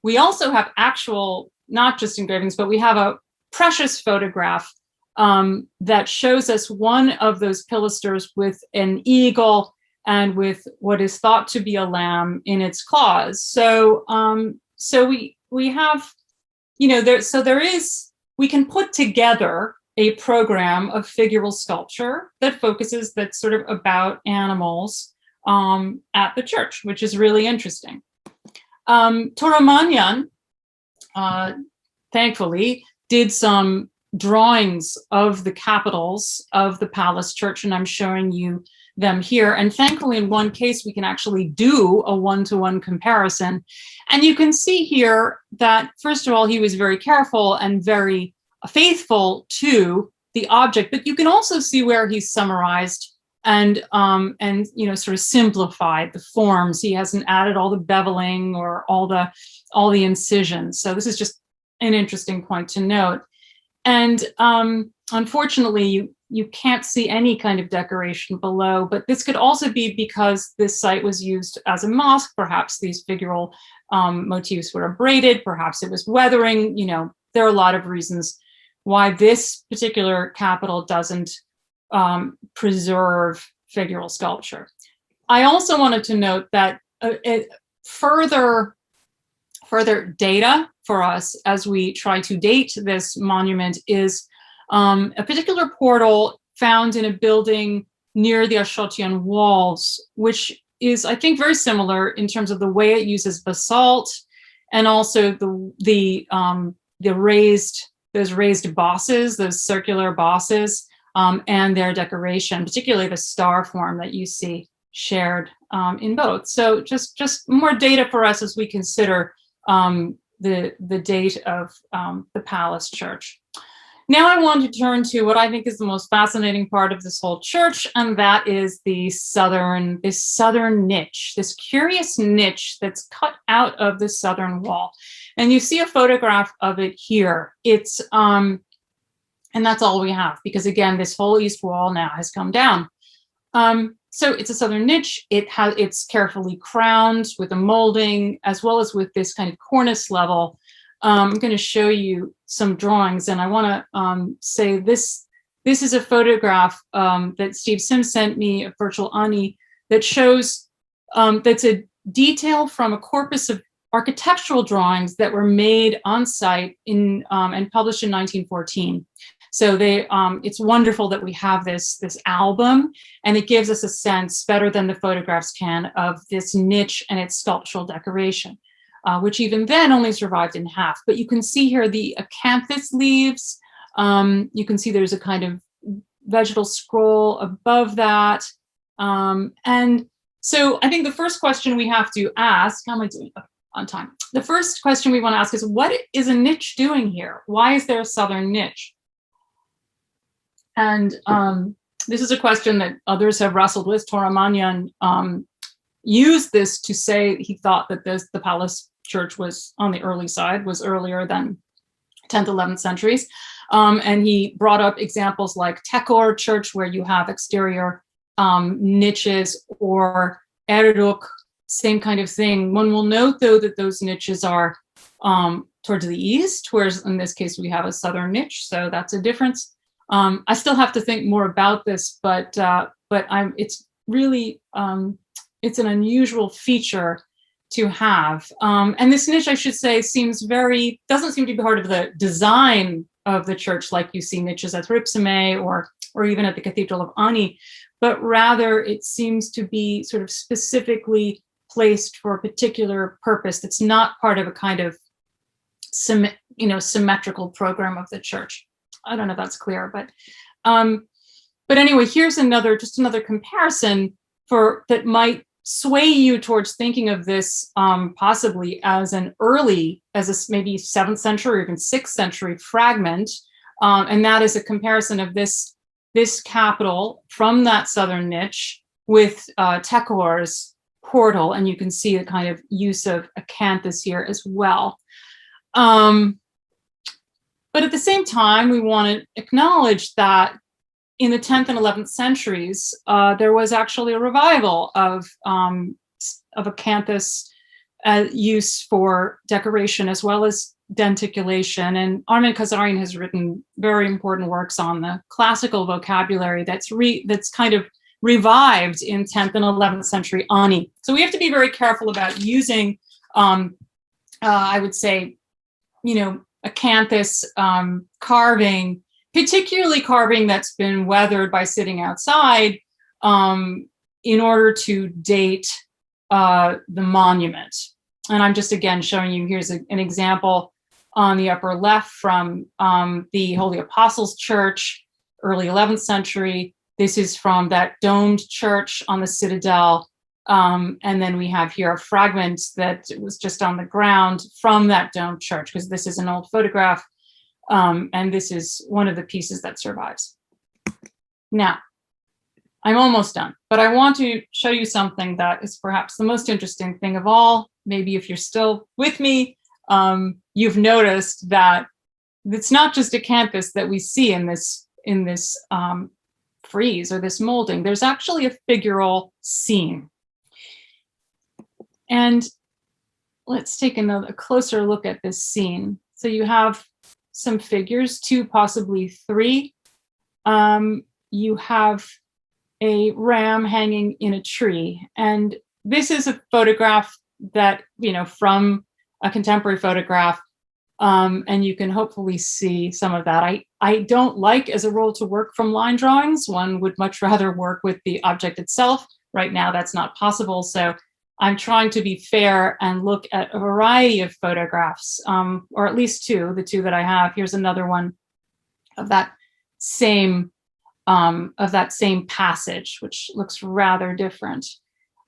we also have actual, not just engravings, but we have a precious photograph that shows us one of those pilasters with an eagle and with what is thought to be a lamb in its claws. So, so we have, you know, we can put together a program of figural sculpture that focuses, that's sort of about animals at the church, which is really interesting. Toromanyan, thankfully, did some drawings of the capitals of the palace church, and I'm showing you them here. And thankfully, in one case, we can actually do a one-to-one comparison. And you can see here that, first of all, he was very careful and very faithful to the object, but you can also see where he's summarized and you know, sort of simplified the forms. He hasn't added all the beveling or all the incisions. So this is just an interesting point to note. And unfortunately, you can't see any kind of decoration below, but this could also be because this site was used as a mosque. Perhaps these figural motifs were abraded, perhaps it was weathering. You know, there are a lot of reasons why this particular capital doesn't preserve figural sculpture. I also wanted to note that further data for us as we try to date this monument is a particular portal found in a building near the Ashotian walls, which is, I think, very similar in terms of the way it uses basalt and also those raised bosses, those circular bosses, and their decoration, particularly the star form that you see shared in both. So just more data for us as we consider the date of the palace church. Now I want to turn to what I think is the most fascinating part of this whole church, and that is this southern niche, this curious niche that's cut out of the southern wall. And you see a photograph of it here. It's and that's all we have, because again, this whole east wall now has come down. So it's a southern niche. It's carefully crowned with a molding, as well as with this kind of cornice level. I'm going to show you some drawings, and I want to say this is a photograph that Steve Sims sent me of Virtual Ani that shows that's a detail from a corpus of architectural drawings that were made on site and published in 1914. So it's wonderful that we have this album, and it gives us a sense, better than the photographs can, of this niche and its sculptural decoration, which even then only survived in half. But you can see here the acanthus leaves. You can see there's a kind of vegetal scroll above that. And so I think the first question we have to ask, how am I doing on time? The first question we want to ask is, what is a niche doing here? Why is there a southern niche? And this is a question that others have wrestled with. Toromanyan used this to say he thought that the palace church was on the early side, was earlier than 10th, 11th centuries. And he brought up examples like Tekor Church, where you have exterior niches, or Erduk, same kind of thing. One will note, though, that those niches are towards the east, whereas in this case we have a southern niche, so that's a difference. I still have to think more about this, but it's really, it's an unusual feature to have. And this niche, I should say, doesn't seem to be part of the design of the church, like you see niches at Ripsime or even at the Cathedral of Ani, but rather it seems to be sort of specifically placed for a particular purpose that's not part of a kind of symmetrical program of the church. I don't know if that's clear, but anyway, here's another comparison that might sway you towards thinking of this possibly as maybe 7th century or even 6th century fragment. And that is a comparison of this capital from that southern niche with Tekor's portal. And you can see the kind of use of acanthus here as well. But at the same time, we want to acknowledge that in the 10th and 11th centuries, there was actually a revival of acanthus use for decoration as well as denticulation. And Armin Kazarian has written very important works on the classical vocabulary that's kind of revived in 10th and 11th century Ani. So we have to be very careful about using, I would say, acanthus carving, particularly carving that's been weathered by sitting outside, in order to date the monument. And I'm just again showing you, here's an example on the upper left from the Holy Apostles Church, early 11th century. This is from that domed church on the Citadel. And then we have here a fragment that was just on the ground from that domed church, because this is an old photograph. And this is one of the pieces that survives. Now, I'm almost done, but I want to show you something that is perhaps the most interesting thing of all. Maybe if you're still with me, you've noticed that it's not just acanthus that we see in this frieze or this molding. There's actually a figural scene. And let's take a closer look at this scene. So you have some figures, 2, possibly 3. You have a ram hanging in a tree. And this is a photograph that, from a contemporary photograph. And you can hopefully see some of that. I don't like, as a rule, to work from line drawings. One would much rather work with the object itself. Right now, that's not possible. So I'm trying to be fair and look at a variety of photographs, or at least 2, the 2 that I have. Here's another one of that same passage, which looks rather different.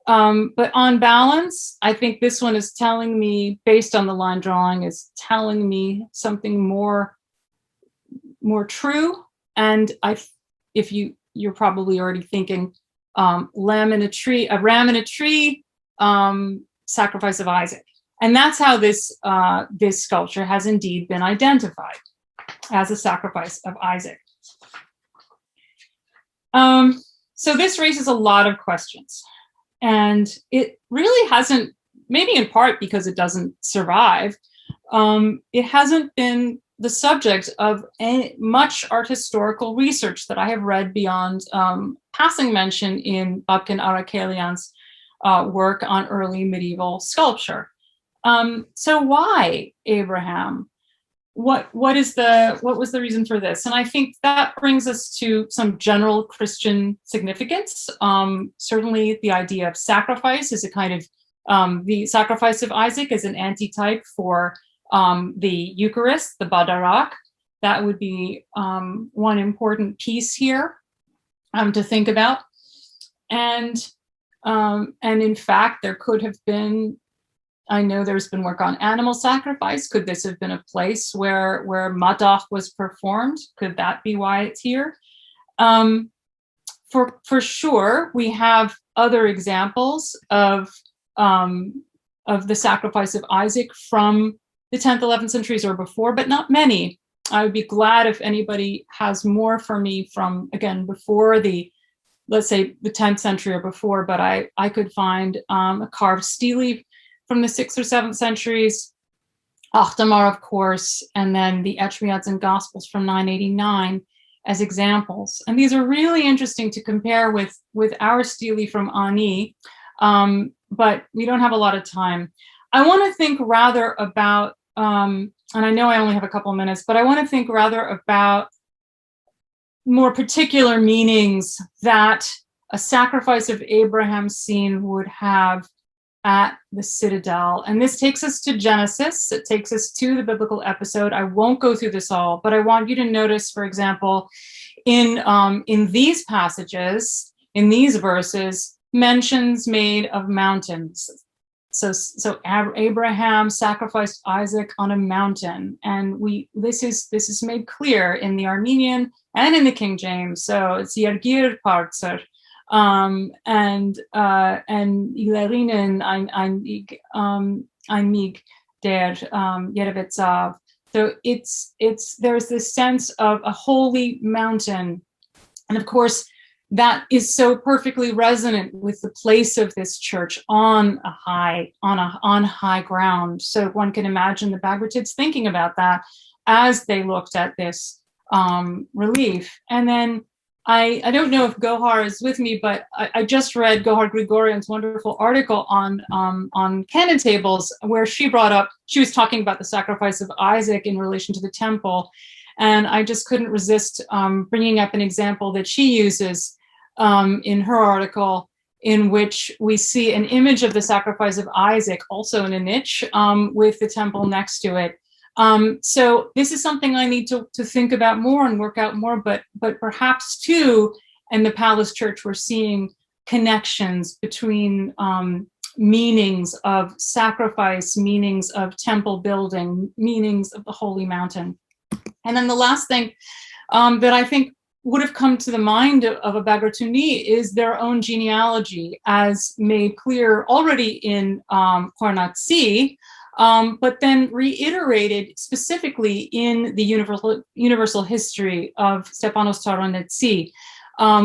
But on balance, I think this one is telling me, based on the line drawing, is telling me something more true. And you're probably already thinking, lamb in a tree, a ram in a tree, sacrifice of Isaac. And that's how this sculpture has indeed been identified, as a sacrifice of Isaac. So this raises a lot of questions. And it really hasn't, maybe in part because it doesn't survive, it hasn't been the subject of much art historical research that I have read beyond passing mention in Babkin Arakelian's work on early medieval sculpture. So why Abraham? What was the reason for this? And I think that brings us to some general Christian significance. Certainly the idea of sacrifice is a kind of, the sacrifice of Isaac is an antitype for the Eucharist, the Badarak. That would be one important piece here to think about. And in fact, there could have been, I know there's been work on animal sacrifice. Could this have been a place where Madach was performed? Could that be why it's here? For sure, we have other examples of the sacrifice of Isaac from the 10th, 11th centuries or before, but not many. I would be glad if anybody has more for me from, again, before let's say the 10th century or before, but I could find a carved stele from the 6th or 7th centuries, Achtamar, of course, and then the Etchmiads and Gospels from 989 as examples. And these are really interesting to compare with our stele from Ani, but we don't have a lot of time. I want to think rather about, and I know I only have a couple of minutes, but I want to think rather about more particular meanings that a sacrifice of Abraham scene would have at the Citadel. And this takes us to Genesis. It takes us to the biblical episode. I won't go through this all, but I want you to notice, for example, in these passages, in these verses, mentions made of mountains. So Abraham sacrificed Isaac on a mountain, and this is made clear in the Armenian and in the King James. So it's Yergir Parzer, and Ilerinen Einmig der Yerevetzav. So there's this sense of a holy mountain, and of course, that is so perfectly resonant with the place of this church on high ground. So one can imagine the Bagratids thinking about that as they looked at this relief. And then I don't know if Gohar is with me, but I just read Gohar Grigorian's wonderful article on canon tables, where she was talking about the sacrifice of Isaac in relation to the temple. And I just couldn't resist bringing up an example that she uses in her article, in which we see an image of the sacrifice of Isaac, also in a niche, with the temple next to it. So this is something I need to think about more and work out more, but perhaps too, in the Palace Church, we're seeing connections between meanings of sacrifice, meanings of temple building, meanings of the Holy Mountain. And then the last thing that I think would have come to the mind of a Bagratuni is their own genealogy, as made clear already in Kornatsi, but then reiterated specifically in the universal history of Stepanos Tsaronetsi,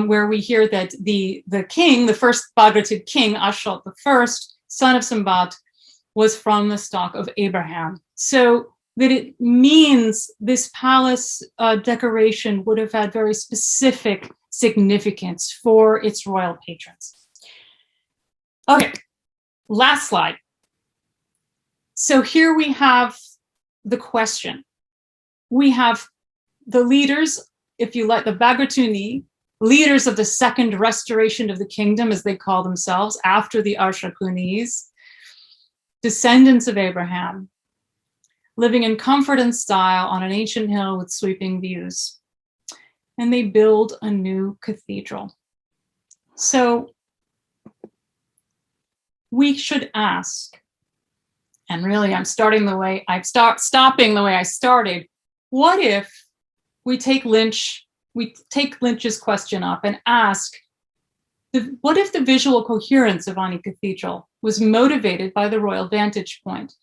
where we hear that the king, the first Bagratid king, Ashot I, son of Sambat, was from the stock of Abraham. So that it means this palace decoration would have had very specific significance for its royal patrons. Okay, last slide. So here we have the question. We have the leaders, if you like, the Bagratuni, leaders of the second restoration of the kingdom, as they call themselves, after the Arshakunis, descendants of Abraham, living in comfort and style on an ancient hill with sweeping views. And they build a new cathedral. So we should ask, and really I'm stopping the way I started, what if we take Lynch's question up and ask, what if the visual coherence of Ani Cathedral was motivated by the royal vantage point?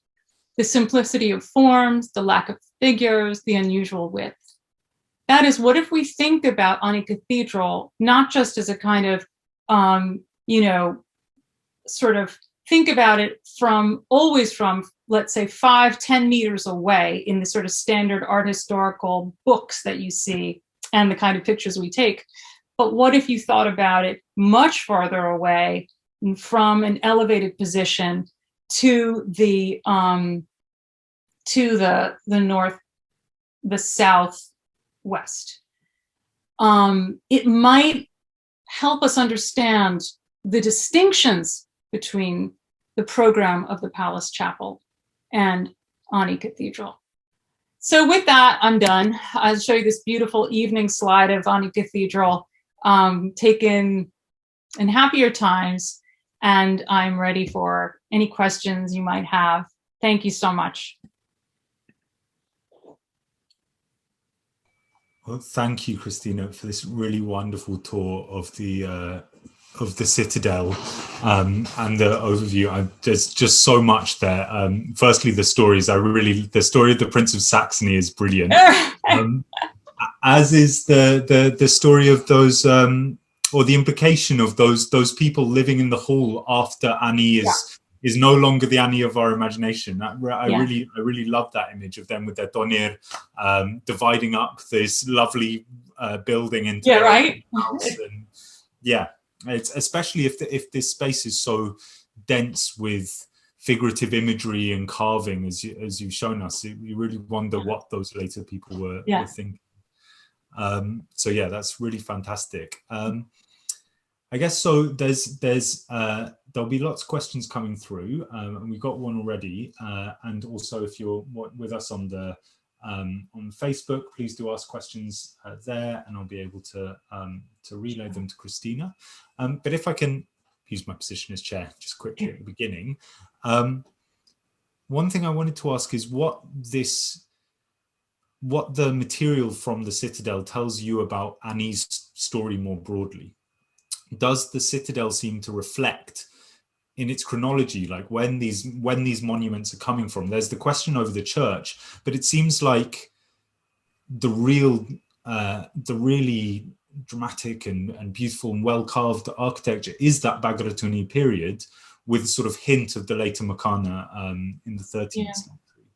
The simplicity of forms, the lack of figures, the unusual width. That is, what if we think about Ani Cathedral not just as a kind of, sort of think about it always from, let's say, 5-10 meters away in the sort of standard art historical books that you see and the kind of pictures we take. But what if you thought about it much farther away from an elevated position to the north, the southwest? It might help us understand the distinctions between the program of the Palace Chapel and Ani Cathedral. So with that, I'm done. I'll show you this beautiful evening slide of Ani Cathedral taken in happier times, and I'm ready for any questions you might have. Thank you so much. Well, thank you, Christina, for this really wonderful tour of the Citadel and the overview. There's just so much there. Firstly, the stories. The story of the Prince of Saxony is brilliant, as is the story of those, or the implication of those people living in the hall after Ani is no longer the Ani of our imagination. I really love that image of them with their donir dividing up this lovely building into house. And it's especially if this space is so dense with figurative imagery and carving, as you've shown us, you really wonder what those later people were thinking. So that's really fantastic. I guess so. There'll be lots of questions coming through, and we've got one already. And also, if you're with us on Facebook, please do ask questions there, and I'll be able to relay them to Christina. But if I can use my position as chair just quickly at the beginning. One thing I wanted to ask is what the material from the Citadel tells you about Ani's story more broadly. Does the Citadel seem to reflect in its chronology, like when these monuments are coming from? There's the question over the church, but it seems like the really dramatic and beautiful and well-carved architecture is that Bagratuni period, with a sort of hint of the later Makana in the 13th century.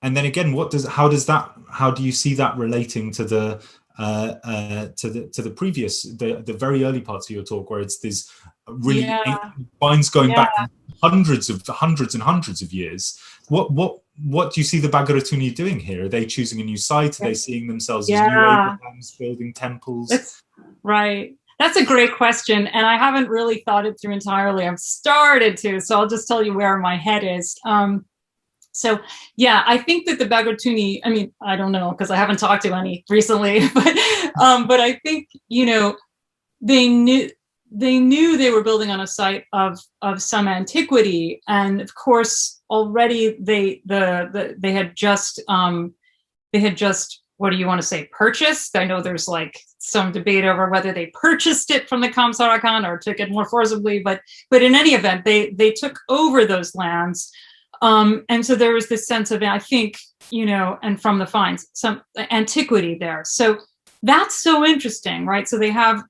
And then again, how do you see that relating to the previous, the very early parts of your talk, where it's these really ancient finds going back hundreds and hundreds of years? What do you see the Bagratuni doing here? Are they choosing a new site? Are they seeing themselves as new Abrahams, building temples? Right. That's a great question, and I haven't really thought it through entirely. I've started to, so I'll just tell you where my head is. So yeah, I think that the Bagratuni, I mean, I don't know, because I haven't talked to any recently, but I think, you know, they knew they were building on a site of some antiquity, and of course already they had just what do you want to say, purchased? I know there's like some debate over whether they purchased it from the Kamsara Khan or took it more forcibly, but in any event, they took over those lands. And so there was this sense of, I think, you know, and from the finds, some antiquity there. So that's so interesting, right? So they have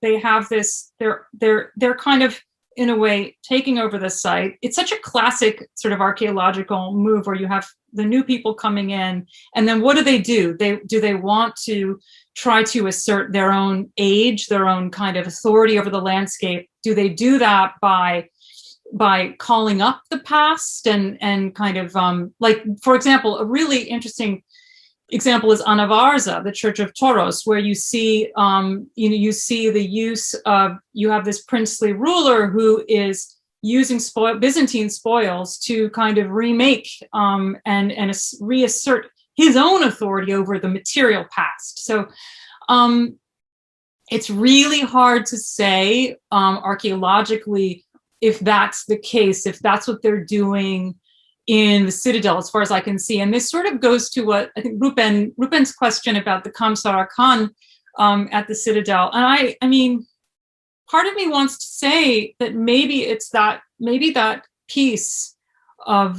this, they're kind of, in a way, taking over the site. It's such a classic sort of archaeological move where you have the new people coming in, and then what do? They want to try to assert their own age, their own kind of authority over the landscape? Do they do that by calling up the past and kind of like, for example, a really interesting example is Anavarza, the Church of Toros, where you see you see the use of, you have this princely ruler who is using Byzantine spoils to kind of remake and reassert his own authority over the material past. So it's really hard to say archaeologically if that's the case, if that's what they're doing in the Citadel, as far as I can see. And this sort of goes to what I think Rupen's question about the Kamsara Khan at the Citadel. And I mean, part of me wants to say that maybe it's that piece of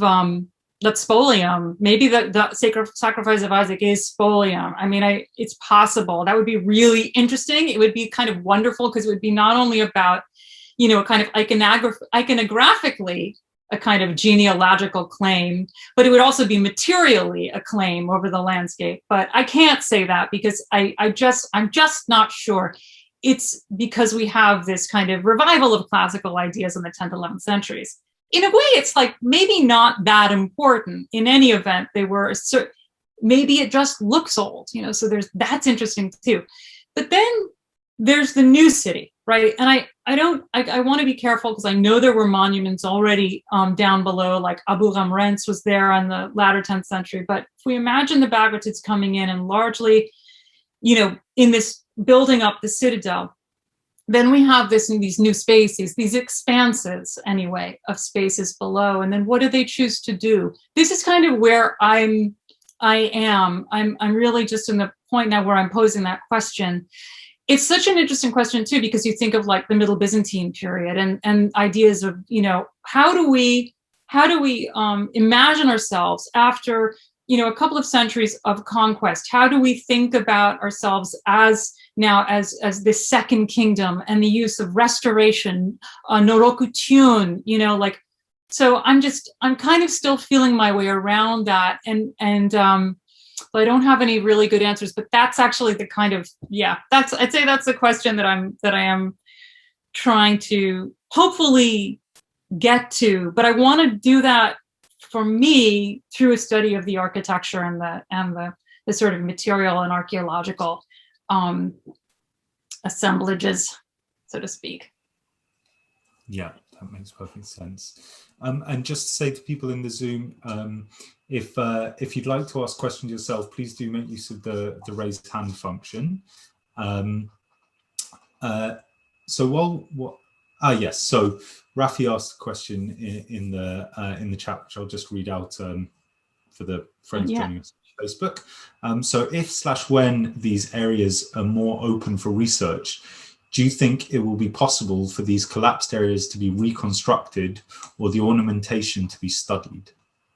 that spolium, maybe the sacred sacrifice of Isaac is spolium. I mean, it's possible. That would be really interesting. It would be kind of wonderful, because it would be not only about, you know, kind of iconographically a kind of genealogical claim, but it would also be materially a claim over the landscape. But I can't say that, because I'm just not sure. It's because we have this kind of revival of classical ideas in the 10th, 11th centuries. In a way, it's like maybe not that important. In any event, they were maybe it just looks old, you know. So that's interesting too. But then there's the new city, right? And I want to be careful, because I know there were monuments already down below, like Abu Ghamrens was there in the latter 10th century. But if we imagine the Bagratids coming in and largely, you know, in this building up the Citadel, then we have these new spaces, these expanses anyway of spaces below. And then what do they choose to do? This is kind of where I'm really just in the point now where I'm posing that question. It's such an interesting question too, because you think of like the Middle Byzantine period and ideas of, you know, how do we imagine ourselves after, you know, a couple of centuries of conquest? How do we think about ourselves as this second kingdom, and the use of restoration, Noroku-tune, you know, like, so I'm kind of still feeling my way around that, and but I don't have any really good answers. But that's actually the kind of, I'd say that's the question that I am trying to hopefully get to. But I want to do that for me through a study of the architecture and the sort of material and archaeological assemblages, so to speak. Yeah, that makes perfect sense. And just to say to people in the Zoom, if you'd like to ask questions yourself, please do make use of the raised hand function. So yes. So Rafi asked a question in the chat, which I'll just read out for the friends joining us on Facebook. So if/when these areas are more open for research, do you think it will be possible for these collapsed areas to be reconstructed or the ornamentation to be studied?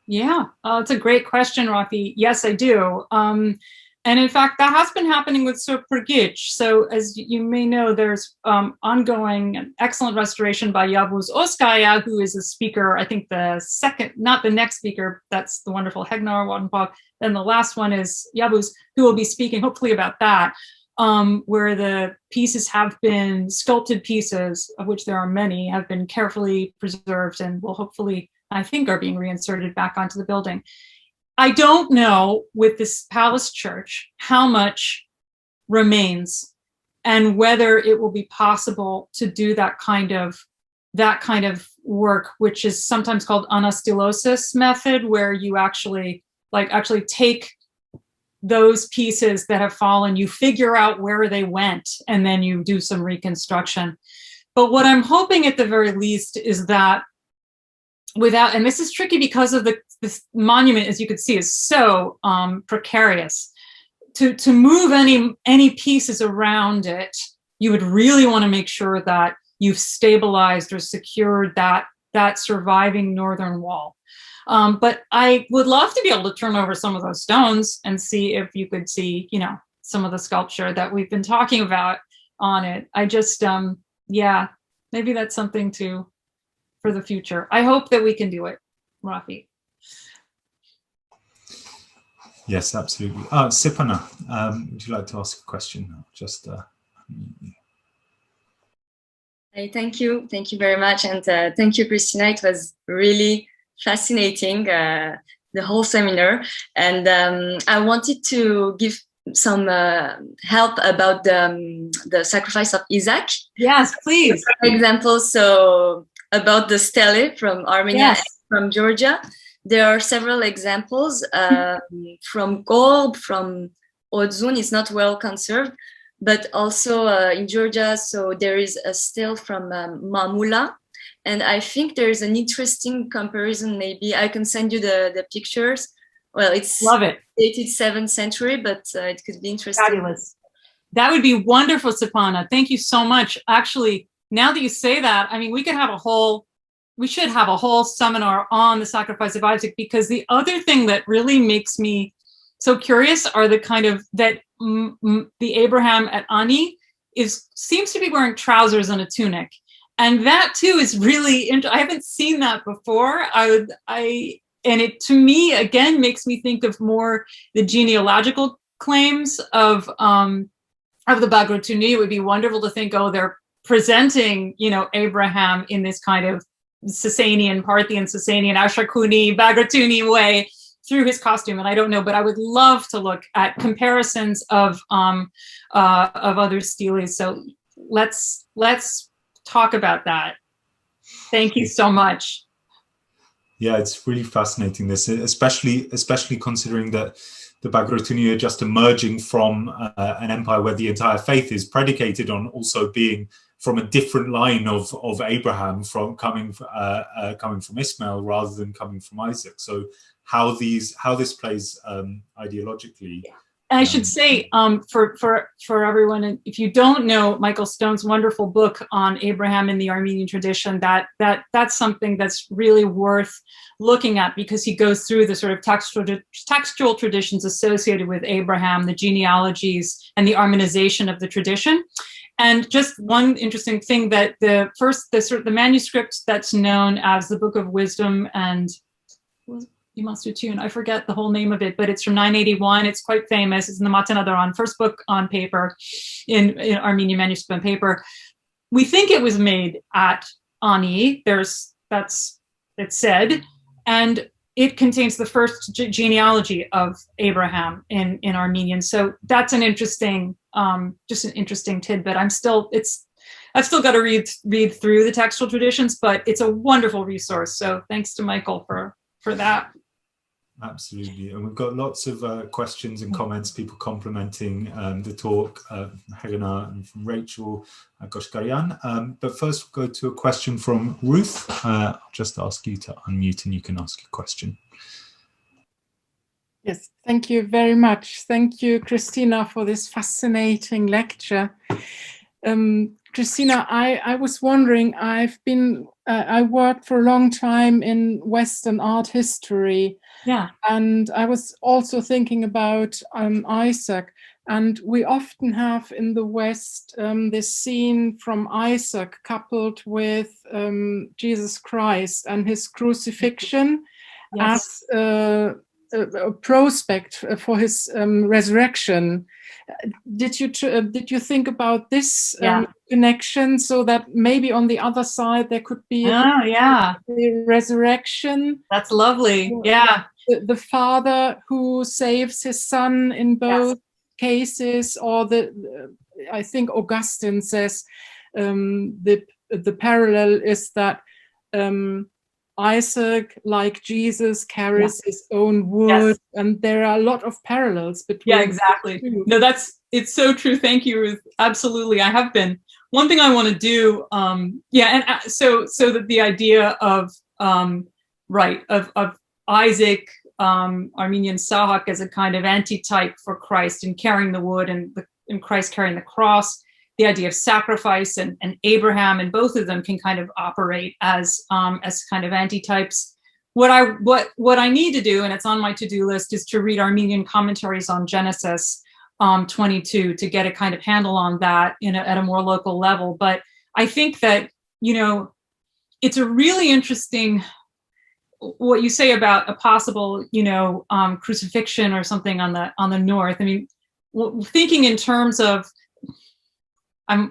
Yeah, it's a great question, Rafi. Yes, I do. And in fact, that has been happening with Soprogich. So as you may know, there's ongoing and excellent restoration by Yavuz Oskaya, who is a speaker, I think the second, not the next speaker, that's the wonderful Hegnar Wadenbach. And the last one is Yavuz, who will be speaking hopefully about that, where the pieces have been, sculpted pieces, of which there are many, have been carefully preserved and will hopefully, I think, are being reinserted back onto the building. I don't know with this palace church how much remains and whether it will be possible to do that kind of work, which is sometimes called anastylosis method, where you actually take those pieces that have fallen, you figure out where they went, and then you do some reconstruction. But what I'm hoping at the very least is that without, and this is tricky because of this monument, as you could see, is so precarious. To move any pieces around it, you would really want to make sure that you've stabilized or secured that surviving northern wall. But I would love to be able to turn over some of those stones and see if you could see, some of the sculpture that we've been talking about on it. I just, maybe that's something for the future. I hope that we can do it, Rafi. Yes, absolutely. Sipana, would you like to ask a question? Just Hey, thank you very much, and thank you, Christina. It was really fascinating, the whole seminar, and I wanted to give some help about the sacrifice of Isaac. Yes, please. For example, so about the stele from Armenia, yes, and from Georgia. There are several examples from Gorb, from Odzun. It's not well conserved, but also in Georgia. So there is a stele from Mamula. And I think there's an interesting comparison. Maybe I can send you the pictures. Well, it's love it. Dated 7th century, but it could be interesting. Fabulous. That would be wonderful, Sipana. Thank you so much. Actually, now that you say that, I mean, we should have a whole seminar on the sacrifice of Isaac, because the other thing that really makes me so curious are the kind of that the Abraham at Ani seems to be wearing trousers and a tunic. And that too is really interesting. I haven't seen that before. And it, to me, again, makes me think of more the genealogical claims of the Bagratunis. It would be wonderful to think, they're presenting, Abraham in this kind of Sasanian, Parthian, Sasanian, Ashrakuni, Bagratuni way through his costume. And I don't know, but I would love to look at comparisons of other steles. So let's talk about that. Thank you so much. Yeah, it's really fascinating, this, especially considering that the Bagratuni are just emerging from an empire where the entire faith is predicated on also being from a different line of Abraham, coming from Ishmael rather than coming from Isaac. So how this plays ideologically. And I should say, for everyone, and if you don't know Michael Stone's wonderful book on Abraham in the Armenian tradition, that's something that's really worth looking at, because he goes through the sort of textual traditions associated with Abraham, the genealogies, and the Armenization of the tradition. And just one interesting thing, that the manuscript that's known as the Book of Wisdom and I forget the whole name of it, but it's from 981. It's quite famous. It's in the Matenadaran, first book on paper, in Armenian manuscript on paper. We think it was made at Ani. It's said, and it contains the first genealogy of Abraham in Armenian. So that's an interesting, just an interesting tidbit. I've still got to read through the textual traditions, but it's a wonderful resource. So thanks to Michael for that. Absolutely, and we've got lots of questions and comments, people complimenting the talk, Helena and from Rachel Goshkarian. But first we'll go to a question from Ruth. I'll just ask you to unmute and you can ask your question. Yes, thank you very much. Thank you, Christina, for this fascinating lecture. Christina, I was wondering, I worked for a long time in Western art history. Yeah. And I was also thinking about Isaac. And we often have in the West this scene from Isaac coupled with Jesus Christ and his crucifixion. Yes. As a prospect for his resurrection. Did you think about this connection, so that maybe on the other side there could be a resurrection? That's lovely. Yeah, the father who saves his son in both cases, or I think Augustine says the parallel is that Isaac, like Jesus, carries his own wood, and there are a lot of parallels between. Yeah, exactly. No, it's so true. Thank you, Ruth. Absolutely, I have been. One thing I want to do, so that the idea of Isaac, Armenian Sahak, as a kind of antitype for Christ and carrying the wood, and Christ carrying the cross. The idea of sacrifice and Abraham, and both of them can kind of operate as kind of antitypes. What I need to do, and it's on my to-do list, is to read Armenian commentaries on Genesis 22 to get a kind of handle on that at a more local level. But I think that, it's a really interesting what you say about a possible, crucifixion or something on the north. I mean, thinking in terms of,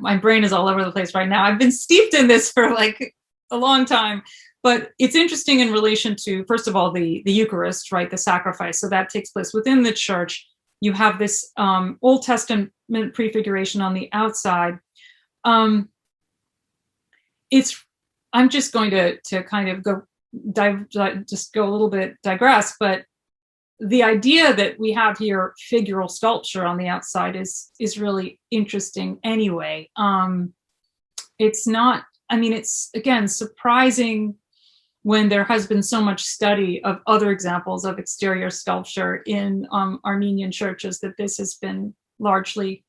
my brain is all over the place right now. I've been steeped in this for like a long time, but it's interesting in relation to, first of all, the Eucharist, right? The sacrifice. So that takes place within the church. You have this Old Testament prefiguration on the outside. I'm just going to kind of go a little bit digress, but the idea that we have here figural sculpture on the outside is really interesting anyway. It's not, it's again surprising when there has been so much study of other examples of exterior sculpture in Armenian churches that this has been largely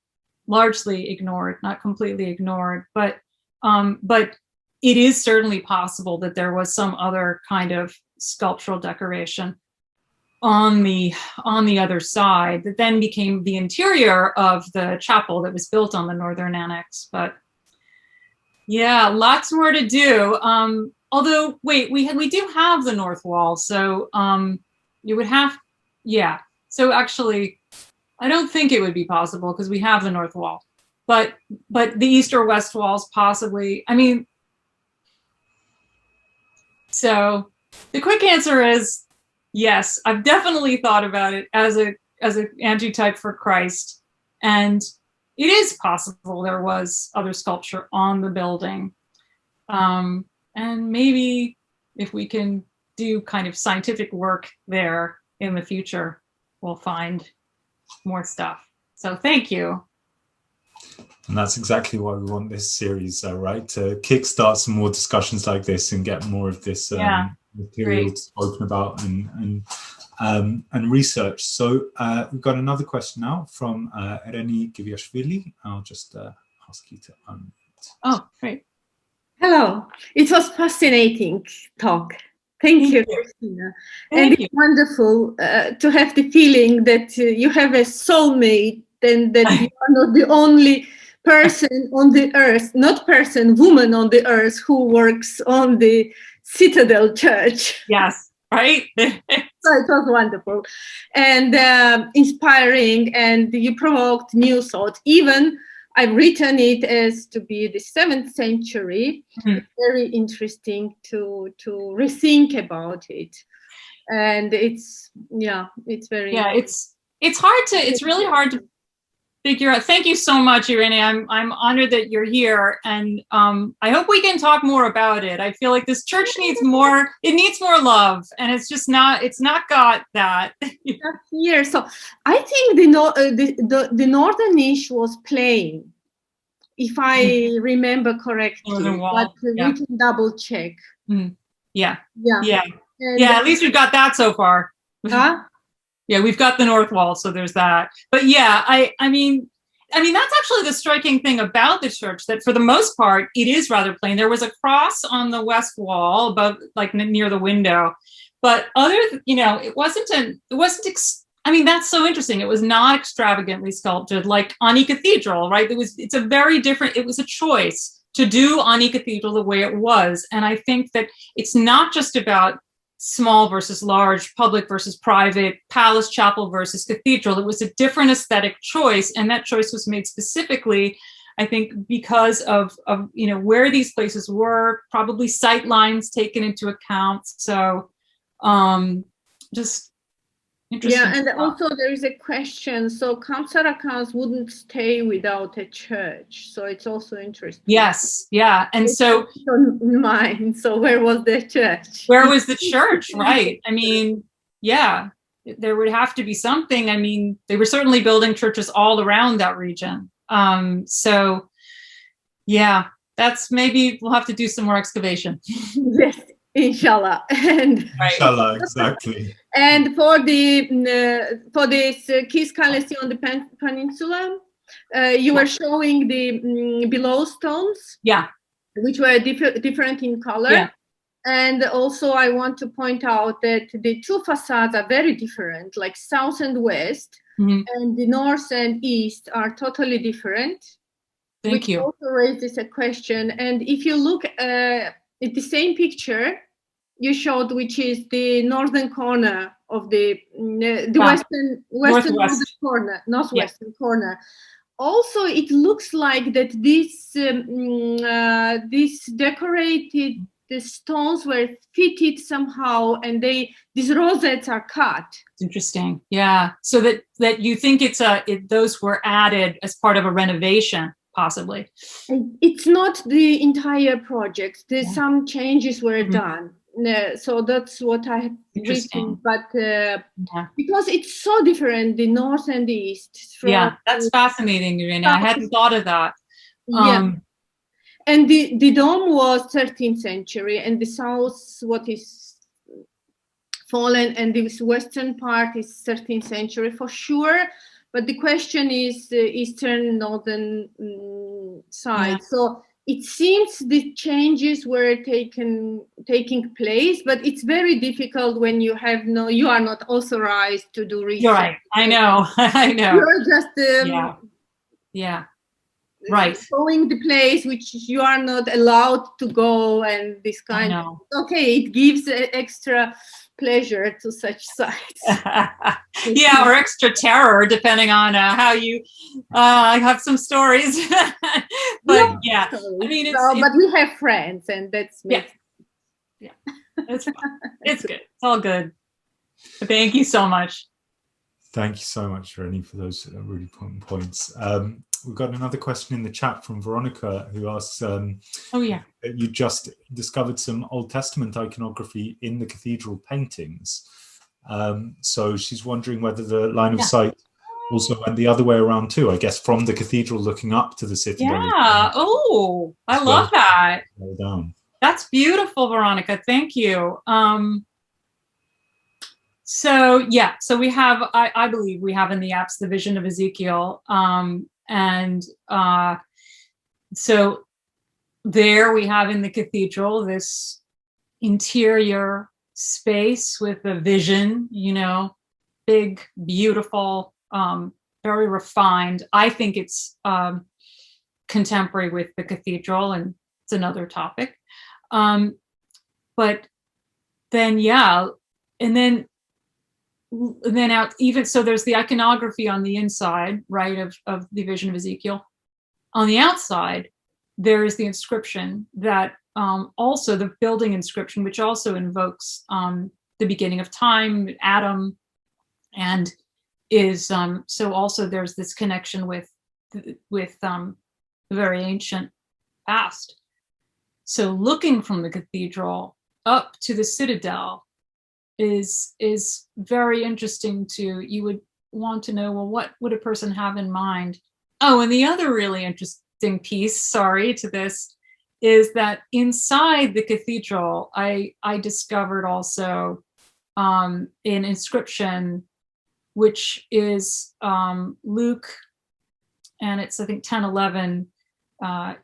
ignored, not completely ignored, but it is certainly possible that there was some other kind of sculptural decoration on the other side that then became the interior of the chapel that was built on the northern annex. But yeah, lots more to do. Although, wait, we do have the north wall, so you would have, So actually, I don't think it would be possible because we have the north wall, but the east or west walls possibly. So the quick answer is yes. I've definitely thought about it as an antitype for Christ, and it is possible there was other sculpture on the building. And maybe if we can do kind of scientific work there in the future, we'll find more stuff. So thank you. And that's exactly why we want this series, right? To kickstart some more discussions like this and get more of this material spoken about and research. So we've got another question now from Ani Cathedral. I'll just ask you to unmute. Oh, great. Hello. It was fascinating talk. Thank you, Christina. And it's wonderful to have the feeling that you have a soulmate and that you are not the only person on the earth, woman on the earth who works on the Citadel Church. Yes, right? So it was wonderful and inspiring, and you provoked new thought. Even I've written it as to be the 7th century. It's very interesting to rethink about it. And it's very... Yeah, it's really hard to... figure out. Thank you so much, Irene. I'm honored that you're here, and I hope we can talk more about it. I feel like this church needs more. It needs more love, and it's just not. It's not got that. Here, so I think the northern niche was plain, if I remember correctly. Northern wall, But yeah. we can double check. Yeah. Yeah. Yeah. And, Yeah. At least we've got that so far. huh? Yeah, we've got the north wall, so there's that. But yeah, I mean, that's actually the striking thing about the church, that for the most part, it is rather plain. There was a cross on the west wall above, like near the window, but it wasn't, I mean, that's so interesting. It was not extravagantly sculpted like Ani Cathedral, right? It was a choice to do Ani Cathedral the way it was. And I think that it's not just about small versus large, public versus private, palace, chapel versus cathedral. It was a different aesthetic choice, and that choice was made specifically, I think, because of where these places were, probably sight lines taken into account. So just interesting. Yeah, and also there is a question. So Count Saracens wouldn't stay without a church. So it's also interesting. Yes, yeah. And it's so on mine. So where was the church? Where was the church? Right. I mean, yeah, there would have to be something. I mean, they were certainly building churches all around that region. So yeah, maybe we'll have to do some more excavation. Yes, inshallah. And Inshallah, exactly. And for this Kiss Palace on the peninsula, you were showing the below stones, yeah, which were different in color. Yeah. And also, I want to point out that the two facades are very different, like south and west, and the north and east are totally different. Thank you. Also raises a question. And if you look at the same picture you showed, which is the northern corner of the western northern corner, northwestern corner. Also, it looks like that this decorated the stones were fitted somehow, and these rosettes are cut. It's interesting, yeah. So that you think those were added as part of a renovation, possibly. It's not the entire project. Some changes were done. So that's what I have written, but because it's so different, the north and the east. Yeah, that's fascinating, Irene. I hadn't thought of that. Yeah. And the dome was 13th century, and the south, what is fallen, and this western part is 13th century for sure. But the question is the eastern, northern side. Yeah. So it seems the changes were taking place, but it's very difficult when you are not authorized to do research. You're right. I know. I know. You're just yeah. Right. Showing the place which you are not allowed to go, and this kind of. Okay, it gives extra pleasure to such sites. Yeah, or extra terror, depending on how you have some stories. But yeah, I mean, but we have friends, and that's yeah, it's fun. It's good. It's all good. But thank you so much. Thank you so much, Rennie, for those really important points. We've got another question in the chat from Veronica, who asks, you just discovered some Old Testament iconography in the cathedral paintings. So she's wondering whether the line of sight also went the other way around too, I guess, from the cathedral looking up to the Citadel. Yeah. Oh, I love that. Down. That's beautiful, Veronica. Thank you. So we have, I believe we have in the apps the vision of Ezekiel. And so there we have in the cathedral this interior space with a vision, big, beautiful, very refined. I think it's contemporary with the cathedral, and it's another topic. But then, and then out even so there's the iconography on the inside, right, of the vision of Ezekiel. On the outside there is the inscription that also the building inscription, which also invokes the beginning of time, Adam, and is so also there's this connection with the very ancient past. So looking from the cathedral up to the citadel is very interesting. You would want to know, well, what would a person have in mind? Oh, and the other really interesting piece, sorry to this, is that inside the cathedral, I discovered also an inscription, which is Luke, and it's, I think, 10:11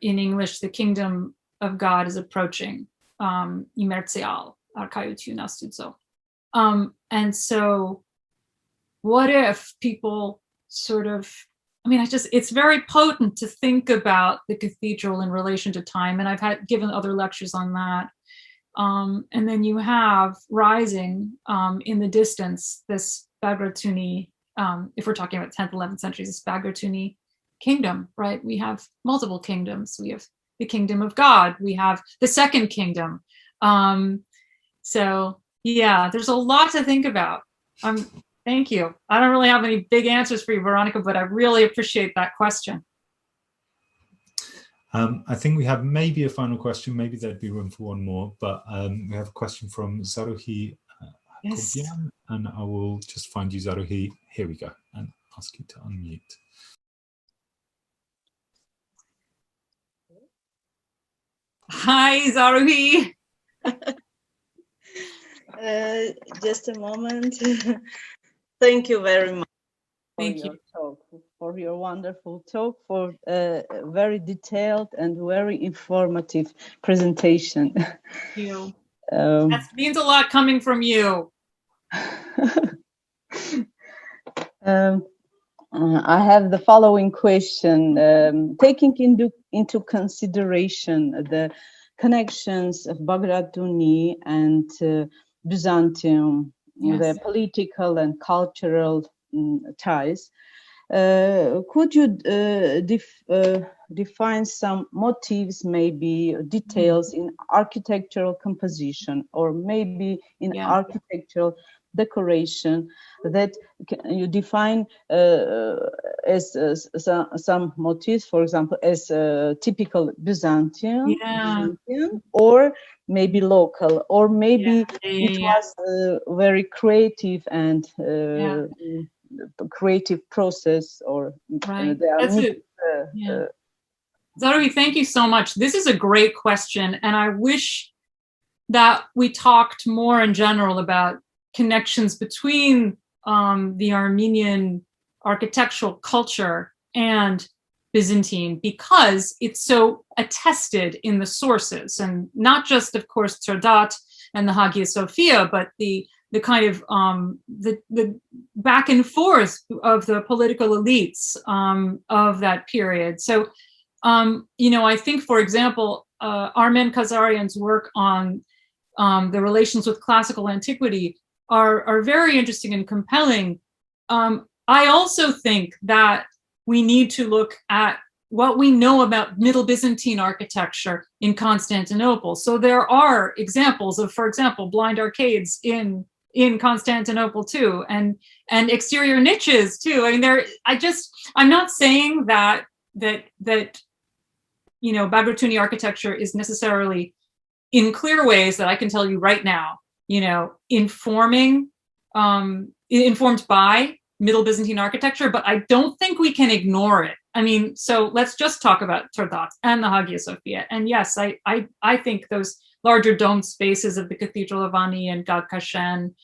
in English, the kingdom of God is approaching, imercial, Archaeology nastudzo. And so what if people sort of, I mean, it's very potent to think about the cathedral in relation to time. And I've given other lectures on that. And then you have rising in the distance, this Bagratuni, if we're talking about 10th, 11th centuries, this Bagratuni kingdom, right? We have multiple kingdoms. We have the kingdom of God. We have the second kingdom. So yeah, there's a lot to think about. Thank you. I don't really have any big answers for you, Veronica, but I really appreciate that question. I think we have maybe a final question. Maybe there'd be room for one more, but we have a question from Zaruhi Yes. and I will just find you, Zaruhi. Here we go, and ask you to unmute. Hi, Zaruhi. Just a moment. Thank you very much for Thank your you. talk, for your wonderful talk, for a very detailed and very informative presentation. Thank you. That means a lot coming from you. I have the following question. Taking into consideration the connections of Bagratuni and Byzantium, Yes. the political and cultural ties, could you define some motifs, maybe details in architectural composition, or maybe in architectural decoration that you define as some motifs, for example, as typical Byzantine, or maybe local, or maybe it was a very creative and creative process, or Zaruhi, thank you so much. This is a great question, and I wish that we talked more in general about connections between the Armenian architectural culture and Byzantine, because it's so attested in the sources, and not just, of course, Turdot and the Hagia Sophia, but the kind of the back and forth of the political elites of that period. So, I think, for example, Armen Kazarian's work on the relations with classical antiquity are very interesting and compelling. I also think that we need to look at what we know about Middle Byzantine architecture in Constantinople. So there are examples of, for example, blind arcades in Constantinople too, and exterior niches too. I mean, I'm not saying that Bagratuni architecture is necessarily in clear ways that I can tell you right now, informed by Middle Byzantine architecture, but I don't think we can ignore it. I mean, so let's just talk about Turdot and the Hagia Sophia. And yes, I think those larger domed spaces of the Cathedral of Ani and Gad Kashen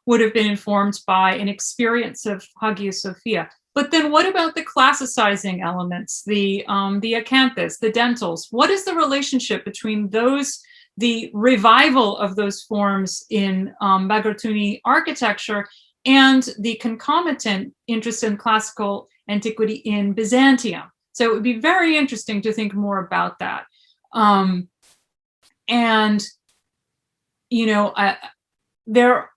would have been informed by an experience of Hagia Sophia. But then what about the classicizing elements, the acanthus, the dentils? What is the relationship between those, the revival of those forms in Bagratuni architecture, and the concomitant interest in classical antiquity in Byzantium? So it would be very interesting to think more about that. There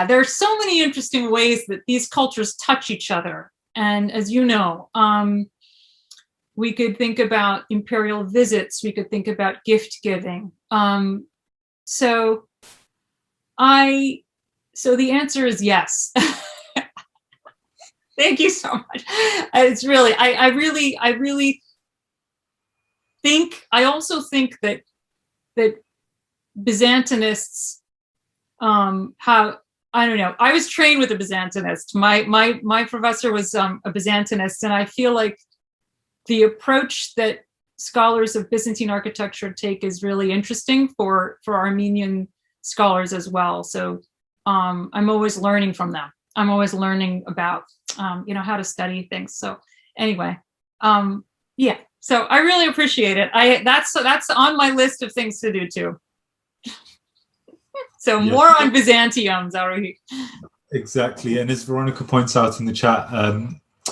are so many interesting ways that these cultures touch each other. And as you know, we could think about imperial visits, we could think about gift giving. So the answer is yes. Thank you so much. It's really, I really think, I also think that Byzantinists have, I don't know, I was trained with a Byzantinist. My professor was a Byzantinist, and I feel like the approach that scholars of Byzantine architecture take is really interesting for Armenian scholars as well. So I'm always learning from them. I'm always learning about, how to study things. So anyway, yeah, so I really appreciate it. That's on my list of things to do too. So Yes. more on Byzantium, Zaruhi. Exactly, and as Veronica points out in the chat,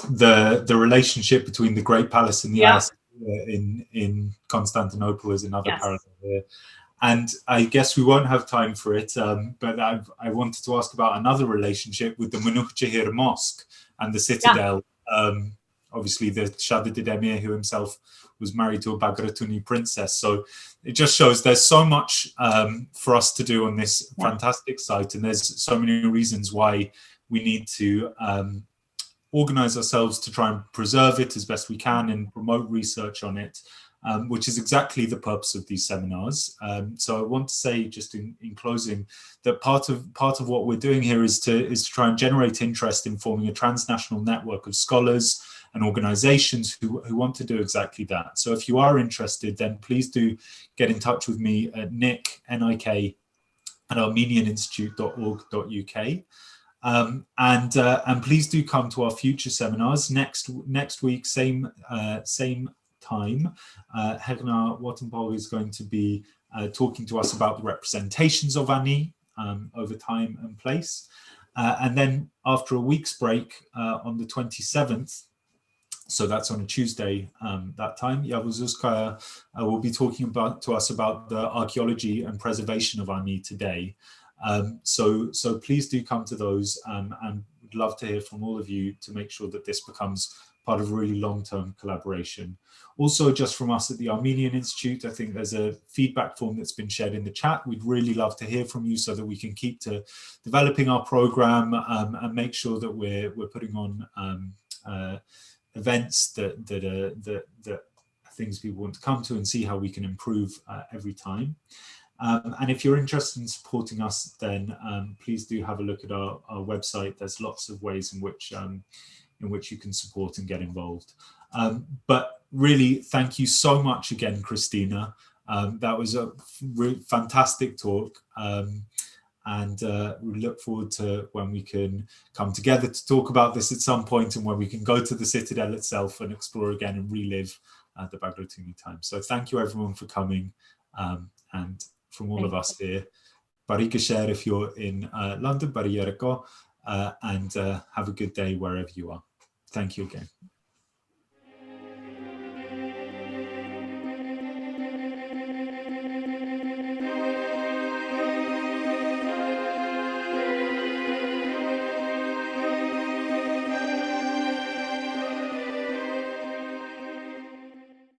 the relationship between the Great Palace and the Hagia in Constantinople is another parallel here. And I guess we won't have time for it, but I wanted to ask about another relationship with the Menuhjehir Mosque and the Citadel. Obviously, the Shadid Emir, who himself was married to a Bagratuni princess. So it just shows there's so much for us to do on this fantastic site, and there's so many reasons why we need to organize ourselves to try and preserve it as best we can and promote research on it. Which is exactly the purpose of these seminars. So I want to say, just in closing, that part of what we're doing here is to try and generate interest in forming a transnational network of scholars and organizations who want to do exactly that. So if you are interested, then please do get in touch with me at Nick, N-I-K, at armenianinstitute.org.uk. And please do come to our future seminars next week, same time. Hegna Wattenborg is going to be talking to us about the representations of Ani over time and place. And then after a week's break on the 27th, so that's on a Tuesday that time, Yavuzuzkaya will be talking to us about the archaeology and preservation of Ani today. So please do come to those, and we'd love to hear from all of you to make sure that this becomes part of a really long-term collaboration. Also, just from us at the Armenian Institute, I think there's a feedback form that's been shared in the chat. We'd really love to hear from you so that we can keep to developing our program and make sure that we're putting on events that things people want to come to, and see how we can improve every time. And if you're interested in supporting us, then please do have a look at our website. There's lots of ways in which you can support and get involved. But really, thank you so much again, Christina. That was a fantastic talk. And we look forward to when we can come together to talk about this at some point, and when we can go to the Citadel itself and explore again and relive the Bagratuni time. So thank you everyone for coming. And from all of us here, Barika Share if you're in London, Bariyereko, and have a good day wherever you are. Thank you again.